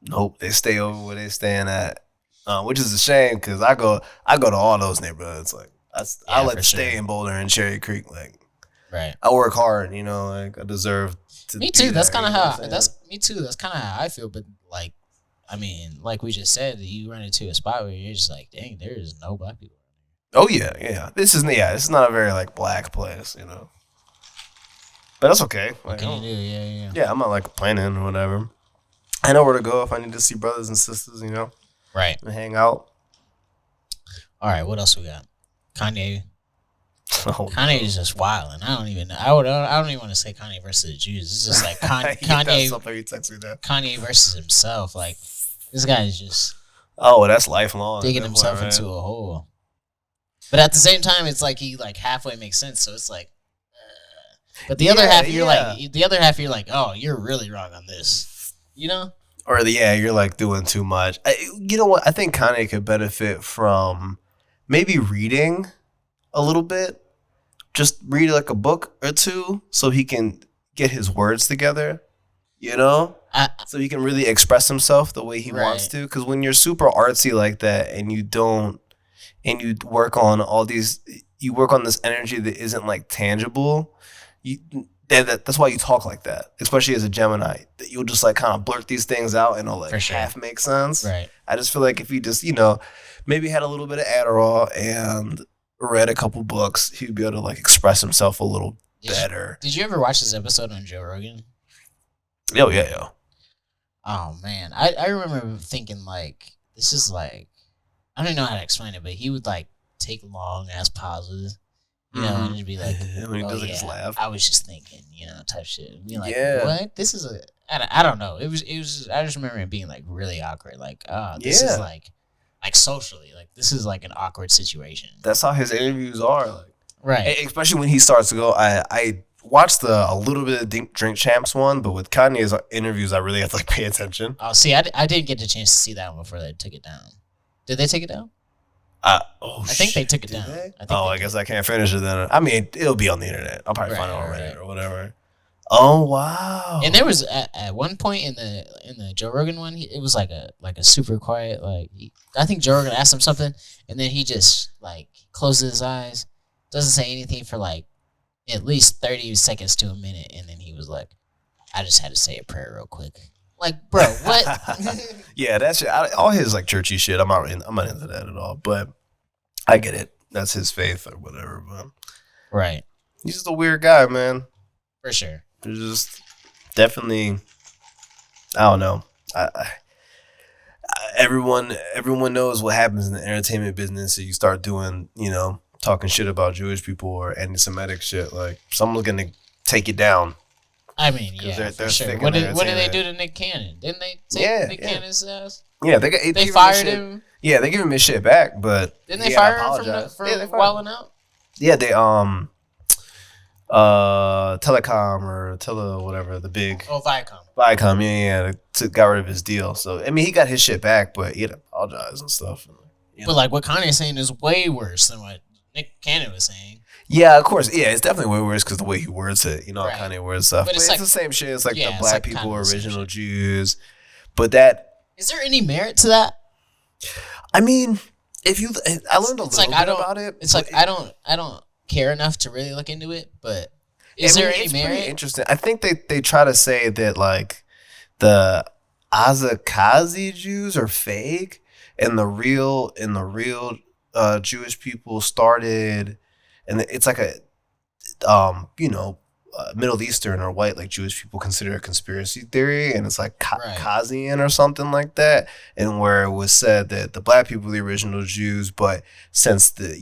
nope. They stay over where they staying at, which is a shame because I go to all those neighborhoods. Like I Yeah, like for to stay sure. in Boulder and Cherry Creek. Like Right. I work hard, you know, like I deserve to Me be too. That's there, kind of you know how. what I'm saying? That's me too. That's kind of how I feel. But like, I mean, like we just said, you run into a spot where you're just like, dang, there is no black people. Oh yeah. This is not a very like black place, you know. But that's okay. What can you do? Yeah. Yeah, I'm not like complaining or whatever. I know where to go if I need to see brothers and sisters, you know, Right. and hang out. All right. What else we got? Kanye. Oh, Kanye is just wild, and I don't even. I don't even want to say Kanye versus the Jews. It's just like Kanye versus himself. Like this guy is just that's lifelong. digging himself into a hole. But at the same time, it's like he like halfway makes sense. So it's like, but the other half you're like, oh, you're really wrong on this, you know? Or you're like doing too much. You know what? I think Kanye could benefit from maybe reading a little bit. Just read like a book or two so he can get his words together, you know? So he can really express himself the way he wants to. Because when you're super artsy like that and you work on you work on this energy that isn't like tangible, that's why you talk like that, especially as a Gemini. That you'll just like kind of blurt these things out and it'll like half make sense. Right. I just feel like if he just, you know, maybe had a little bit of Adderall and read a couple books, he'd be able to like express himself a little better. Did you ever watch this episode on Joe Rogan? Oh yeah. Oh man, I remember thinking like this is like I don't know how to explain it, but he would like take long ass pauses, you know, and it'd be like, when he does like his laugh. I was just thinking, you know, type shit. Be like, what? This is I don't know. It was. I just remember it being like really awkward. Like, this is like socially, like this is like an awkward situation. That's how his interviews are, like right. Especially when he starts to go. I watched a little bit of Drink Champs one, but with Kanye's interviews, I really have to like pay attention. Oh, see, I didn't get the chance to see that one before they took it down. Did they take it down? I think they took it down. I guess I can't finish it then. I mean, it'll be on the internet. I'll probably find it on Reddit or whatever. Oh wow! And there was at one point in the Joe Rogan one, it was like a super quiet. Like I think Joe Rogan asked him something, and then he just like closes his eyes, doesn't say anything for like at least 30 seconds to a minute, and then he was like, "I just had to say a prayer real quick." Like, bro, what? Yeah, that's shit. All his like churchy shit. I'm not into that at all. But I get it. That's his faith or whatever. But right, he's just a weird guy, man. For sure. There's just definitely, I don't know. Everyone knows what happens in the entertainment business. So you start doing, you know, talking shit about Jewish people or anti-Semitic shit. Like someone's gonna take you down. I mean, yeah, they're for sure. What did they do to Nick Cannon? Didn't they take Nick Cannon's ass? Yeah, they fired him. Yeah, they give him his shit back, but didn't they fire him for wilding out? Yeah, they Telecom or whatever, the big Viacom, yeah, got rid of his deal. So I mean, he got his shit back, but he had to apologize and stuff. You know. But like what Kanye's saying is way worse than what Nick Cannon was saying. Yeah, of course. Yeah, it's definitely way worse because the way he words it, you know, right. Kanye words stuff. But it's like, the same shit. It's like the black like people, original shit. Jews. But that is there any merit to that? I mean, I learned a little bit about it. It's like I don't care enough to really look into it, but is there any merit? Pretty interesting. I think they try to say that like the Azakazi Jews are fake, and the real Jewish people started, and it's like a Middle Eastern or white like Jewish people consider a conspiracy theory, and it's like Kazian or something like that, and where it was said that the black people are the original Jews, but since the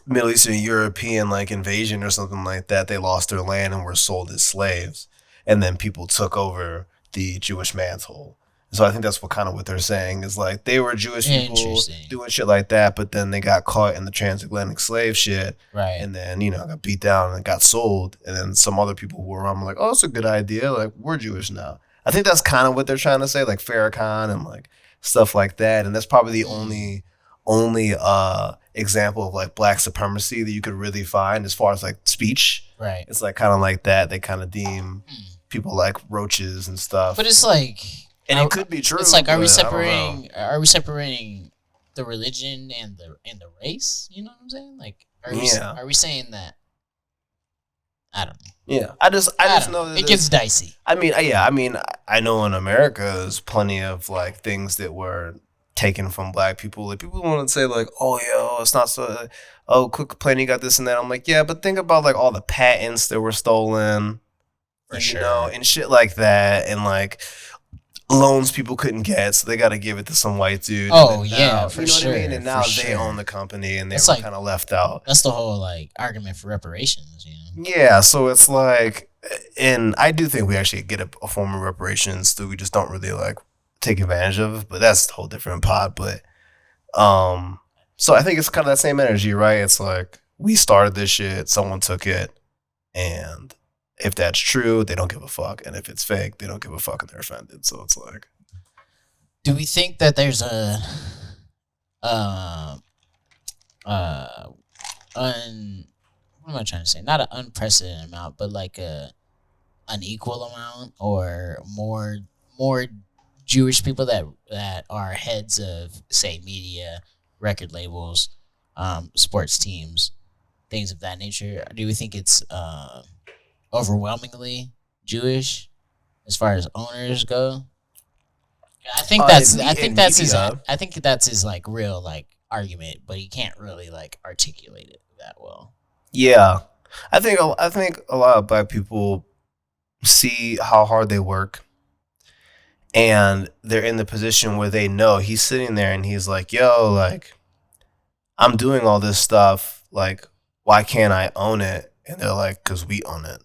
Middle Eastern European like invasion or something like that, they lost their land and were sold as slaves, and then people took over the Jewish mantle. So I think that's what they're saying is like they were Jewish people doing shit like that, but then they got caught in the transatlantic slave shit, right? And then got beat down and got sold, and then some other people who were around were like, "Oh, it's a good idea. Like we're Jewish now." I think that's kind of what they're trying to say, like Farrakhan and like stuff like that, and that's probably the only example of like black supremacy that you could really find as far as like speech. Right. It's like kind of like that. They kind of deem people like roaches and stuff. But it's like. And it could be true. It's like, are we separating the religion and the race? You know what I'm saying? Like, are we saying that I don't know. Yeah, I just don't know that it gets dicey. I mean, I know in America there's plenty of like things that were taken from black people. Like people want to say like, oh yo, it's not so. Oh, quit complaining, you got this and that. I'm like, yeah, but think about like all the patents that were stolen, For sure. and shit like that, and like loans people couldn't get, so they got to give it to some white dude. Oh, and then yeah, now, for you know sure, what I mean? And for now they sure. own the company, and they It's were like- kind of left out. That's the whole like argument for reparations. Yeah, so it's like, and I do think we actually get a form of reparations that we just don't really like take advantage of, but that's a whole different pod. But so I think it's kind of that same energy, right? It's like we started this shit, someone took it, and if that's true, they don't give a fuck, and if it's fake, they don't give a fuck and they're offended. So it's like, Do we think that there's a what am I trying to say? Not an unprecedented amount, but like a unequal amount, or more Jewish people that are heads of, say, media, record labels, sports teams, things of that nature. Do we think it's overwhelmingly Jewish as far as owners go? I think that's his like real like argument, but he can't really like articulate it that well. yeah, I think a lot of black people see how hard they work, and they're in the position where they know he's sitting there and he's like, yo, like, I'm doing all this stuff, like, why can't I own it? And they're like, because we own it.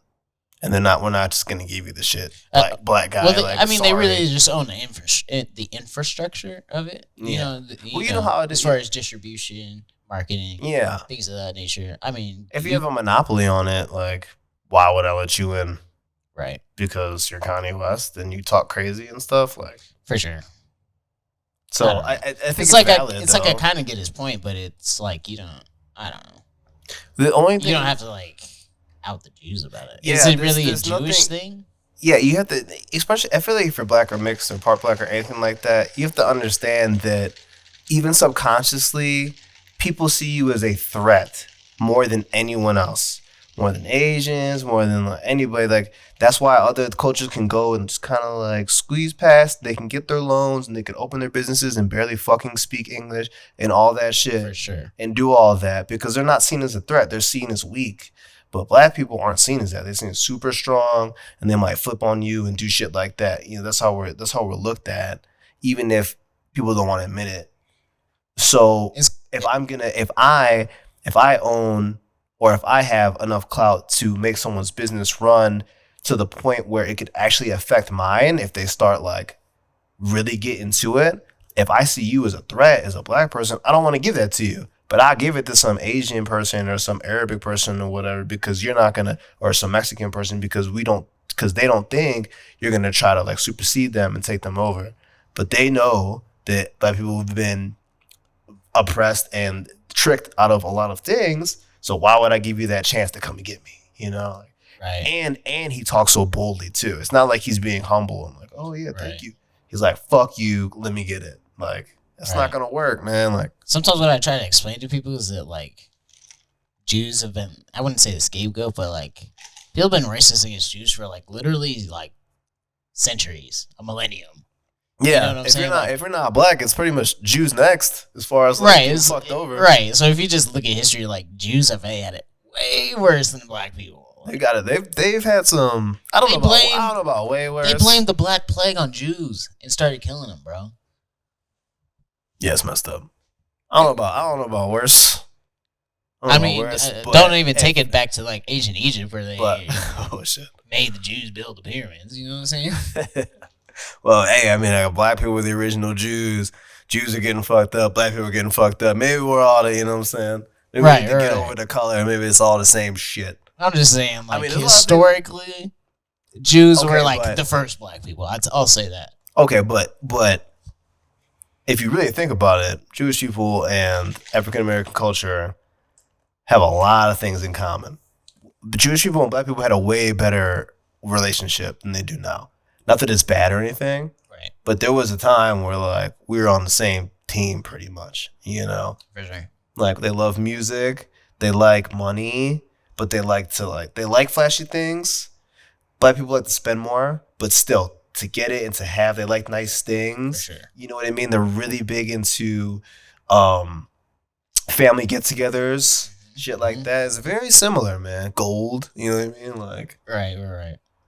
And we're not just going to give you the shit. Black guy. Well, like, they sorry. really just own the infrastructure of it. You Yeah. know, You know how it as is. far as distribution, marketing, Yeah. things of that nature. I mean, If you have a monopoly on it, like, why would I let you in? right, Because you're Kanye West and you talk crazy and stuff? Like, for sure. so I don't know. I think It's like valid, it's like I though. kind of get his point, but it's like I don't know. The only thing You don't have to like out the Jews about it. Yeah, Is it there's- really a there's Jewish nothing- thing? Yeah, you have to, especially, I feel like if you're black or mixed or part black or anything like that, you have to understand that even subconsciously, people see you as a threat more than anyone else, more than Asians, more than like anybody. Like, that's why other cultures can go and just kind of like squeeze past. They can get their loans and they can open their businesses and barely fucking speak English and all that shit For sure. and do all that because they're not seen as a threat. They're seen as weak. But black people aren't seen as that. They're seen as super strong, and they might flip on you and do shit like that. You know, that's how we're looked at, even if people don't want to admit it. So if I own or if I have enough clout to make someone's business run to the point where it could actually affect mine, if they start like really get into it, if I see you as a threat as a black person, I don't want to give that to you. But I'll give it to some Asian person or some Arabic person or whatever because you're not gonna, or some Mexican person because they don't think you're gonna try to like supersede them and take them over. But they know that black people have been oppressed and tricked out of a lot of things. So why would I give you that chance to come and get me? You know? Right. And he talks so boldly too. It's not like he's being humble and like, oh yeah, thank Right. you. He's like, fuck you, let me get it. Like, that's Right. not gonna work, man. Like, Sometimes what I try to explain to people is that like Jews have been, I wouldn't say the scapegoat, but like people have been racist against Jews for like literally like centuries, a millennium. yeah, know what I'm saying? if you're not black, it's pretty much Jews next as far as like Right. getting It's fucked over. Right. So if you just look at history, like Jews have had it way worse than black people. They got it. They've had some. I don't know about way worse. They blamed the Black Plague on Jews and started killing them, bro. Yeah, it's messed up. I don't know about worse. I mean, don't even take it back to like ancient Egypt where they oh shit. made the Jews build the pyramids. You know what I'm saying? Well, hey, I mean, like, black people were the original Jews. Jews are getting fucked up. Black people are getting fucked up. Maybe we're all the, you know what I'm saying? Maybe we need to get over the color. Maybe it's all the same shit. I'm just saying, like, I mean, there's a lot of historically, Jews were Okay, like but- the first black people. I'll say that. Okay, but if you really think about it, Jewish people and African American culture have a lot of things in common. The Jewish people and black people had a way better relationship than they do now. Not that it's bad or anything, Right. but there was a time where like we were on the same team pretty much, you know? For sure. Like they love music, they like money, but they like flashy things. Black people like to spend more, but still to get it and to have, they like nice things. For sure. You know what I mean? They're really big into family get-togethers, shit like that. It's very similar, man. Gold, you know what I mean? Like Right.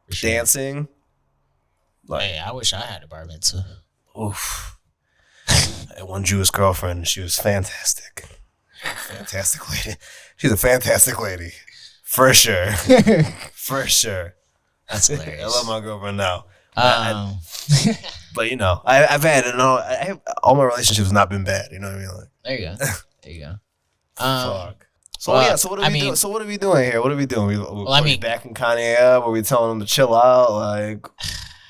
For sure. dancing. Like, Hey, I wish I had a bar mitzvah. oof. I had one Jewish girlfriend, and she was fantastic. Fantastic lady. She's a fantastic lady. For sure. For sure. That's I hilarious. love my girlfriend now. But I've had all my relationships have not been bad. You know what I mean? Like, there you go. fuck. So well, so what are I we mean- doing? So what are we doing here? What are we doing? I mean- we backing Kanye up? Are we telling him to chill out? Like,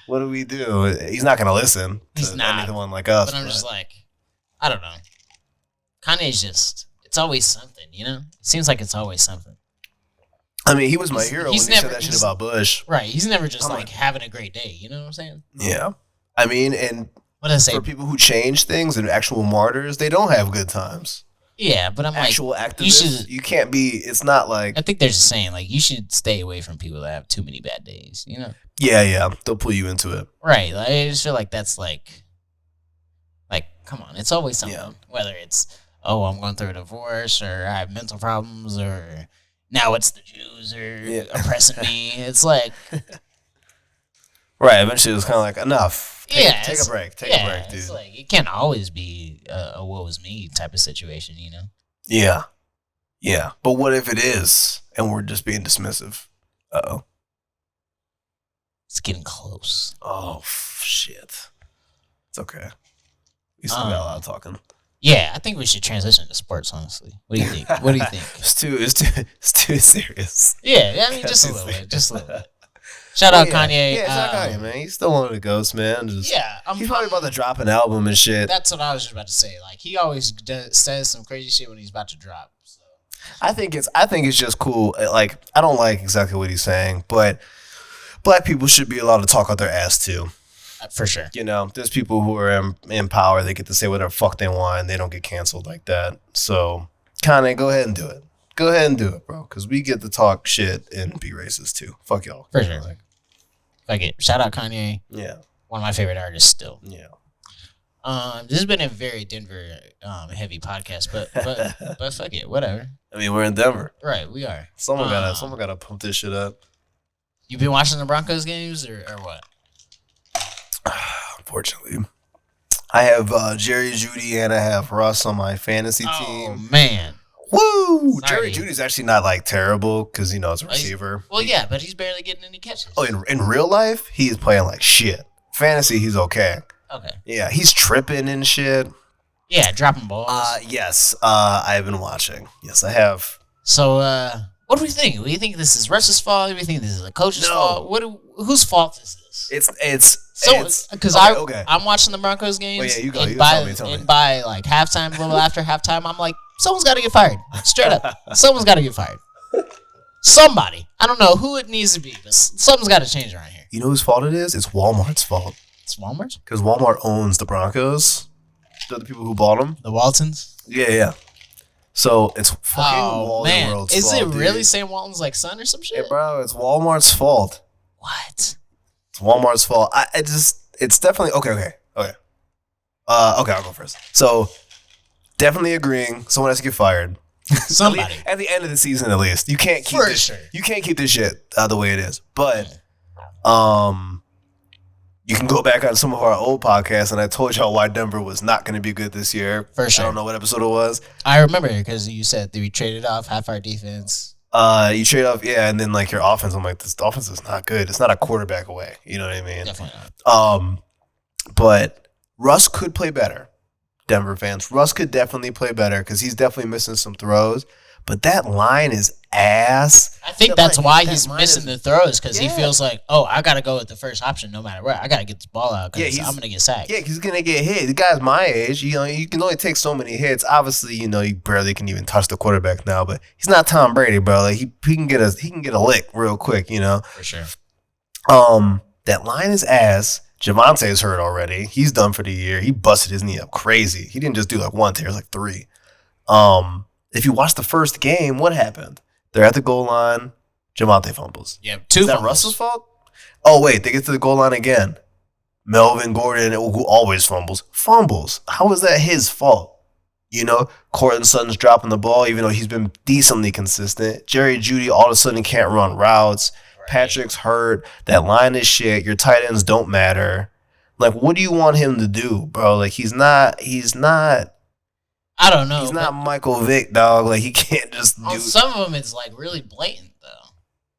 what do we do? He's not gonna listen. He's to not. anyone like us. But I'm just like, I don't know. Kanye's just, it's always something, you know? It seems like it's always something. I mean, he was my hero when he he's said never- that shit he's- about Bush. Right. He's never just Come like on. having a great day, you know what I'm saying? Yeah. I mean, and What did I say? for people who change things and actual martyrs, they don't have good times. Yeah, but I'm Actual like, activists, you can't be. It's not like I think they're just saying, like, you should stay away from people that have too many bad days, you know? yeah, they'll pull you into it. Right. Like, I just feel like that's like, come on. It's always something. Yeah. Whether it's, oh, I'm going through a divorce, or I have mental problems, or now it's the Jews are oppressing me. It's like, Right. Eventually, it was kind of like enough. Take a it's- break. Take a break, dude. It's like, it can't always be a woe is me type of situation, you know? Yeah. But what if it is, and we're just being dismissive? Uh-oh. It's getting close. Oh, shit. It's okay. We still got a lot of talking. Yeah, I think we should transition to sports, honestly. What do you think? What do you think? It's too serious. Yeah, I mean, just a little bit. Just a little bit. Shout out Kanye. Yeah, shout out Kanye, man. He's still one of the ghosts, man. Just, Yeah, he's probably about to drop an album and shit. That's what I was just about to say. Like, he always says some crazy shit when he's about to drop. So. I think it's just cool. Like, I don't like exactly what he's saying, but black people should be allowed to talk out their ass too. For sure. You know, there's people who are in power. They get to say whatever fuck they want, and they don't get canceled like that. So, Kanye, go ahead and do it. Go ahead and do it, bro. Because we get to talk shit and be racist too. Fuck y'all. For sure. Like, Fuck it. Shout out Kanye. yeah. One of my favorite artists still. Yeah. This has been a very Denver heavy podcast, but fuck it, whatever. I mean, we're in Denver. Right, we are. Someone gotta pump this shit up. You been watching the Broncos games or what? Unfortunately, I have Jerry Jeudy and I have Russ on my fantasy Oh team. man. Woo! Sorry. Jerry Judy's actually not like terrible because it's a receiver. Well, yeah, but he's barely getting any catches. Oh, in real life, he is playing like shit. Fantasy, he's okay. Okay. Yeah, he's tripping and shit. Yeah, dropping balls. Yes, I've been watching. Yes, I have. So, what do we think? Do you think this is Russ's fault? Do we think this is the coach's fault? Whose fault is this? It's Because okay. I'm watching the Broncos games. Oh, yeah, you go. And You by, tell me. And by like halftime, a little after halftime, I'm like, someone's got to get fired. Straight up, someone's got to get fired. Somebody. I don't know who it needs to be, but something's got to change around here. You know whose fault it is? It's Walmart's fault. It's Walmart. Because Walmart owns the Broncos. They're the people who bought them. The Waltons. Yeah. So it's fucking Oh Walmart man, World's is fault, it really dude. Sam Walton's like son or some shit? Hey, bro, it's Walmart's fault. What? It's Walmart's fault. It's definitely okay. Okay, I'll go first. So, definitely agreeing. Someone has to get fired. Somebody. At the end of the season, at least, you can't keep For this. sure. You can't keep this shit the way it is. But, you can go back on some of our old podcasts, and I told y'all why Denver was not going to be good this year. For sure. I don't know what episode it was. I remember because you said that we traded off half our defense. You trade off, and then like your offense. I'm like, this offense is not good. It's not a quarterback away. You know what I mean? Definitely not. But Russ could play better. Denver fans, Russ could definitely play better because he's definitely missing some throws. But that line is ass. I think that's why he's missing the throws because he Yeah. feels like, oh, I got to go with the first option no matter what. I got to get this ball out because Yeah, I'm going to get sacked. Yeah, he's gonna get hit. The guy's my age. You know, you can only take so many hits. Obviously, you know, you barely can even touch the quarterback now. But he's not Tom Brady, bro. Like he can get a lick real quick. You know. For sure. That line is ass. Javonte's hurt already. He's done for the year. He busted his knee up crazy. He didn't just do like one tear, it was like three. If you watch the first game, what happened? They're at the goal line. Javonte fumbles. Yeah, 2 Is that fumbles. Russell's fault? Oh, wait. They get to the goal line again. Melvin Gordon, who always fumbles. How is that his fault? You know, Cortland Sutton's dropping the ball, even though he's been decently consistent. Jerry Jeudy all of a sudden can't run routes. Right. Patrick's hurt. That line is shit. Your tight ends don't matter. Like, what do you want him to do, bro? Like, he's not. I don't know. He's not Michael Vick, dog. Like, he can't just do. On some of them, it's like really blatant, though.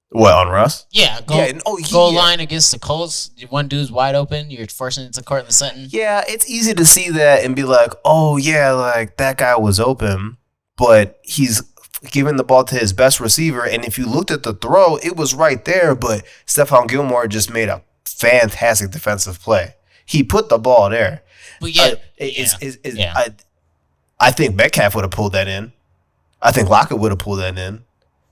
What, on Russ? Yeah, goal line against the Colts. One dude's wide open. You're forcing it to Cortland Sutton. Yeah, it's easy to see that and be like, oh, yeah, like, that guy was open. But he's giving the ball to his best receiver. And if you looked at the throw, it was right there. But Stephon Gilmore just made a fantastic defensive play. He put the ball there. But yeah, I think Metcalf would have pulled that in. I think Lockett would have pulled that in.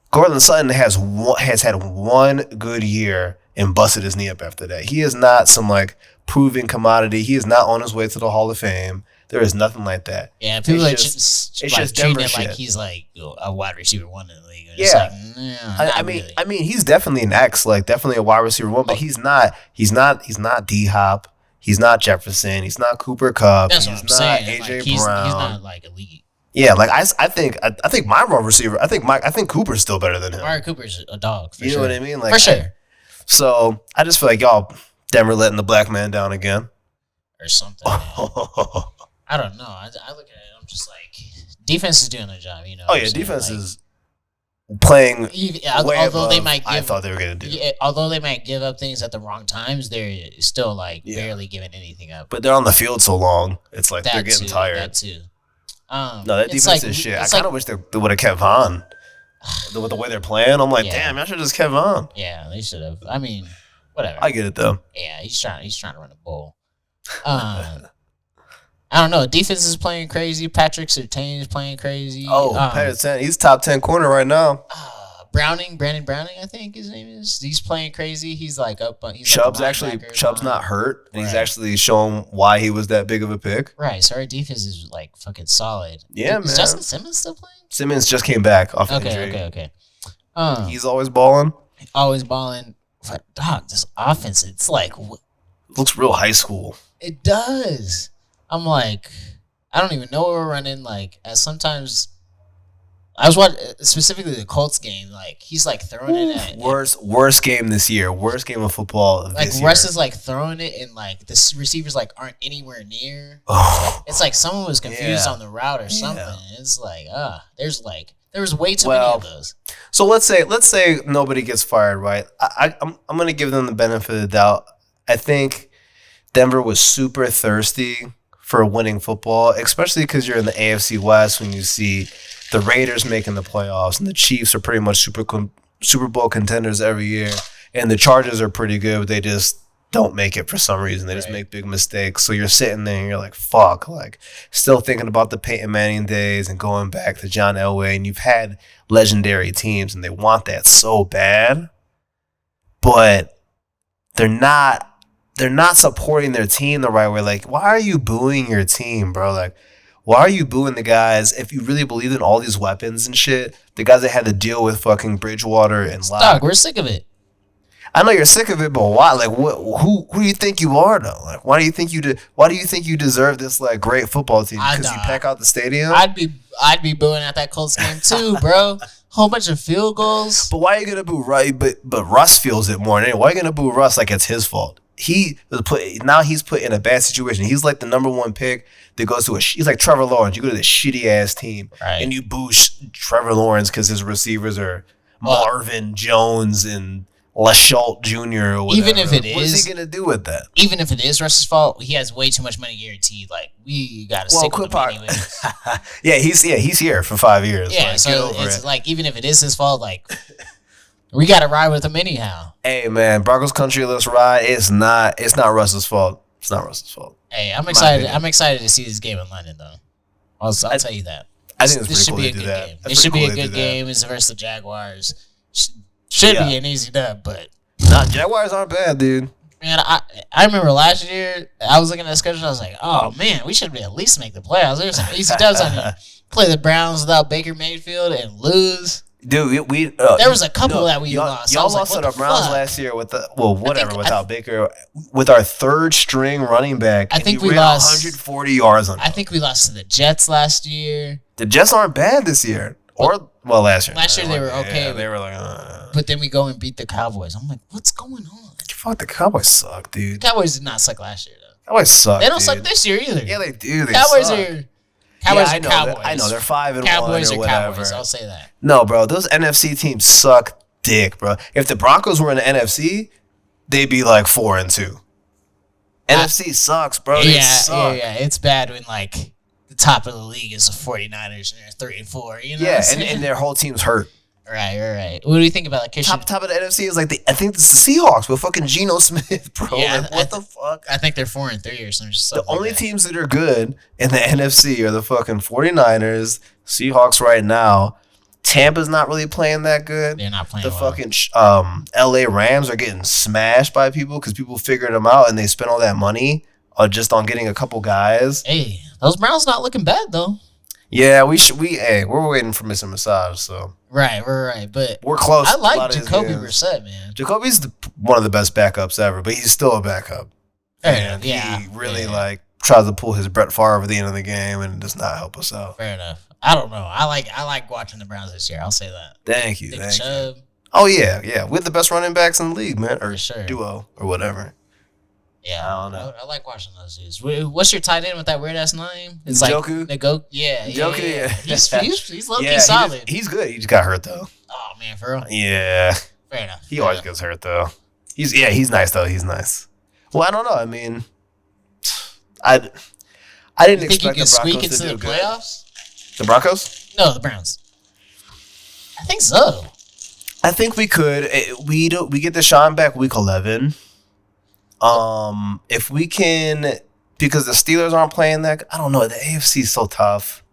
Cortland Sutton has had one good year and busted his knee up after that. He is not some like proven commodity. He is not on his way to the Hall of Fame. There is nothing like that. Yeah, people it's just treating it like he's like a wide receiver 1 in the league. Yeah, it's like, nah, I mean, he's definitely an X, like definitely a wide receiver 1, but he's not D Hop. He's not Jefferson. He's not Cooper Kupp. That's he's what I'm not saying. AJ Like, Brown. He's not like elite. Yeah, like I think my wide receiver. I think Cooper's still better than him. Amari Cooper's a dog. For you sure. know what I mean? Like, for sure. So I just feel like y'all Denver letting the black man down again, or something. I don't know. I look at it. I'm just like, defense is doing their job. You know. Oh yeah, defense is playing. Although they might, I thought they were gonna do. Yeah, although they might give up things at the wrong times, they're still like barely giving anything up. But they're on the field so long, it's like they're getting tired. That too. No, that defense is shit. I kind of wish they would have kept Vaughn. With the way they're playing, I'm like, damn, I should just kept Vaughn. Yeah, they should have. I mean, whatever. I get it though. Yeah, he's trying to run a bowl. I don't know. Defense is playing crazy. Patrick Surtain is playing crazy. Patrick Surtain, he's top 10 corner right now. Brandon Browning, I think his name is. He's playing crazy. He's like up. Chubb's not hurt, and he's actually shown why he was that big of a pick. Right. So our defense is like fucking solid. Yeah, is man. Justin Simmons still playing? Simmons just came back off injury. Okay. He's always balling. Always balling. But dog, this offense, it's like looks real high school. It does. I'm like, I don't even know what we're running. Like, as sometimes. I was watching specifically the Colts game. Like, he's like throwing it at worst game this year. Worst game of football this year. Russ is like throwing it, and like the receivers like aren't anywhere near. It's like someone was confused on the route or something. It's like there was way too many of those. So let's say nobody gets fired, right? I'm gonna give them the benefit of the doubt. I think Denver was super thirsty for winning football, especially because you're in the AFC West when you see the Raiders making the playoffs, and the Chiefs are pretty much Super Bowl contenders every year, and the Chargers are pretty good, but they just don't make it for some reason. They just make big mistakes. So you're sitting there and you're like, fuck, like still thinking about the Peyton Manning days and going back to John Elway, and you've had legendary teams, and they want that so bad, but they're not supporting their team the right way. Like, why are you booing your team, bro? Like, why are you booing the guys if you really believe in all these weapons and shit? The guys that had to deal with fucking Bridgewater and Locke. Dog, we're sick of it. I know you're sick of it, but why? Like, who do you think you are, though? Like, why do you think you deserve this like great football team? Because you pack out the stadium. I'd be booing at that Colts game too, bro. Whole bunch of field goals. But why are you gonna boo right? But Russ feels it more than anyone. Why are you gonna boo Russ like it's his fault? He's put in a bad situation. He's like the number one pick that goes to he's like Trevor Lawrence. You go to this shitty ass team and you boo Trevor Lawrence because his receivers are Marvin Jones and LaShault Jr. or whatever. Even if it what is he gonna do with that? Even if it is Russ's fault, he has way too much money guaranteed. Like, we gotta stick with him anyways. he's here for 5 years. Yeah, like, so it's like, even if it is his fault, like, we gotta ride with him anyhow. Hey man, Broncos country, let's ride. It's not Russ's fault. It's not Russ's fault. Hey, I'm excited. I'm excited to see this game in London, though. I'll tell you that. I think this should be a good game. It should be a good game. It's versus the Jaguars. Should be an easy dub, but Jaguars aren't bad, dude. Man, I remember last year I was looking at the schedule. I was like, oh man, we should at least make the playoffs. There's some easy dubs on here. Play the Browns without Baker Mayfield and lose. Dude, we There was a couple that we lost. Y'all like, lost to what the Browns fuck? last year with without Baker, with our third string running back. I think we we ran lost 140 yards on. I think we lost to the Jets last year. The Jets aren't bad this year, last year. Last year they were okay. Yeah, they were like, but then we go and beat the Cowboys. I'm like, what's going on? fuck, the Cowboys suck, dude. Cowboys did not suck last year though. Cowboys suck. They don't dude. suck this year either. Yeah, they do. They Cowboys suck. are Cowboys I are know, Cowboys. I know they're 5-1 Cowboys or are whatever. Cowboys. I'll say that. No, bro, those NFC teams suck dick, bro. If the Broncos were in the NFC, they'd be like 4-2. NFC sucks, bro. They suck. Yeah. It's bad when like the top of the league is the 49ers and they're 3-4. You know? Yeah, and their whole team's hurt. Right. What do you think about like Christian? Top of the NFC is like I think it's the Seahawks with fucking Geno Smith, bro. Yeah, like, what the fuck? I think they're 4-3 or something. The only teams that are good in the NFC are the fucking 49ers, Seahawks right now. Tampa's not really playing that good. They're not playing The well. fucking LA Rams are getting smashed by people because people figured them out and they spent all that money just on getting a couple guys. Hey, those Browns not looking bad though. Yeah, we're waiting for Mr. Massage, so Right. But we're close. I to a like lot of his Jacoby games. Brissett, man. Jacoby's one of the best backups ever, but he's still a backup. Fair And enough. Yeah. he really tries to pull his Brett Favre at the end of the game and does not help us out. Fair enough. I don't know. I like watching the Browns this year. I'll say that. Thank you. Nick Chubb, Oh yeah. We're the best running backs in the league, man, or For sure. duo or whatever. Yeah, I don't know. I like watching those dudes. What's your tight end with that weird ass name? It's Njoku? like Njoku. Yeah. He's low key Yeah, solid. He's good. He just got hurt though. Oh man, for real. Yeah, Fair enough. he always gets hurt though. He's nice though. He's nice. Well, I don't know. I mean, I didn't You think you expect can the squeak Broncos into to the do good. playoffs? The Broncos? No, the Browns. I think so. I think we could. We get Deshaun back week 11. If we can, because the Steelers aren't playing that. I don't know. The AFC is so tough.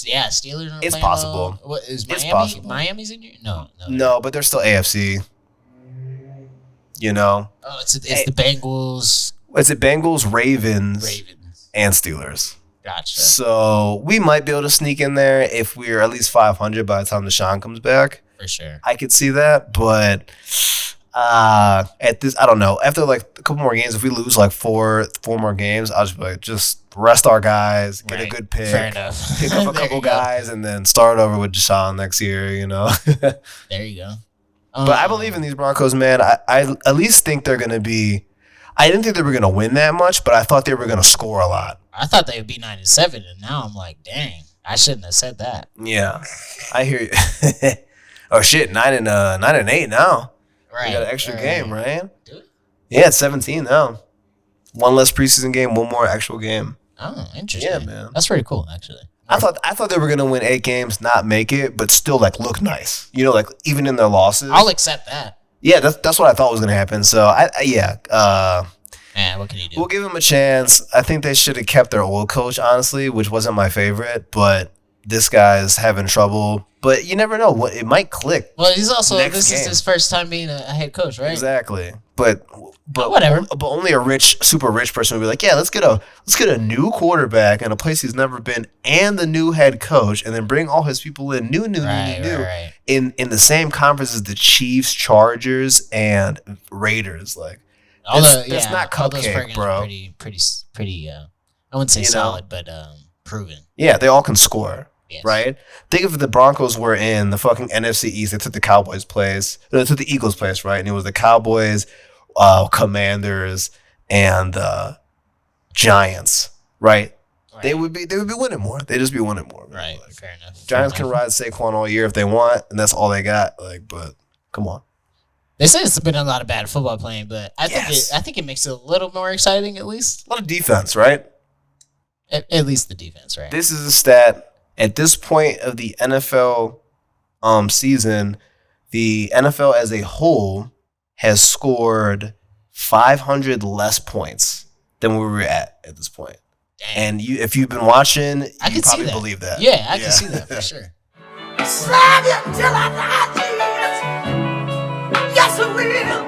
Yeah, Steelers are It's playing possible. well. What is It's Miami? possible. Miami's in here? No. No, but they're still AFC. You know, Oh, it's the Bengals, is it Bengals, Ravens, Ravens. and Steelers? Gotcha. So we might be able to sneak in there if we're at least 500 by the time Deshaun comes back. For sure. I could see that, but at this, I don't know. After like a couple more games, if we lose like four more games, I'll just be like, just rest our guys, get a Right. good pick, Fair enough. pick up a There couple you go. guys, and then start over with Deshaun next year. You know. There you go. But I believe in these Broncos, man. I at least think they're gonna be. I didn't think they were gonna win that much, but I thought they were gonna score a lot. I thought they would be 9-7, and now I'm like, dang, I shouldn't have said that. Yeah, I hear you. Oh shit, 9-8 now. Right. We got an extra game, right? Do it? Yeah, it's 17 now. One less preseason game, one more actual game. Oh, interesting. Yeah, man. That's pretty cool, actually. I thought they were gonna win 8 games, not make it, but still like look nice. You know, like even in their losses. I'll accept that. Yeah, that's what I thought was gonna happen. So Man, what can you do? we'll give them a chance. I think they should have kept their old coach, honestly, which wasn't my favorite, but this guy's having trouble. But you never know. What it might click. Well, he's also Next this is game. his first time being a head coach, right? Exactly. But whatever. But only a super rich person would be like, yeah, let's get a new quarterback in a place he's never been, and the new head coach, and then bring all his people in, new, Right. in the same conference as the Chiefs, Chargers, and Raiders. Like, that's not all those cupcake, programs bro. are pretty. I wouldn't say You know? solid, but proven. Yeah, they all can score. Yes. Right? Think if the Broncos were in the fucking NFC East, they took the Cowboys' place. They took the Eagles' place, right? And it was the Cowboys, Commanders, and Giants, right? They would be winning more. They'd just be winning more. Right. Like, Fair enough. Giants Fair can enough. ride Saquon all year if they want, and that's all they got. Like, but come on. They say it's been a lot of bad football playing, but I Yes. think it makes it a little more exciting, at least. A lot of defense, right? At least the defense, right? This is a stat. At this point of the NFL season, the NFL as a whole has scored 500 less points than we were at this point. Dang. And if you've been watching, I you can see probably that. believe that. Yeah, I can see that for sure. Slide it till I die, Jesus. Yes, I will.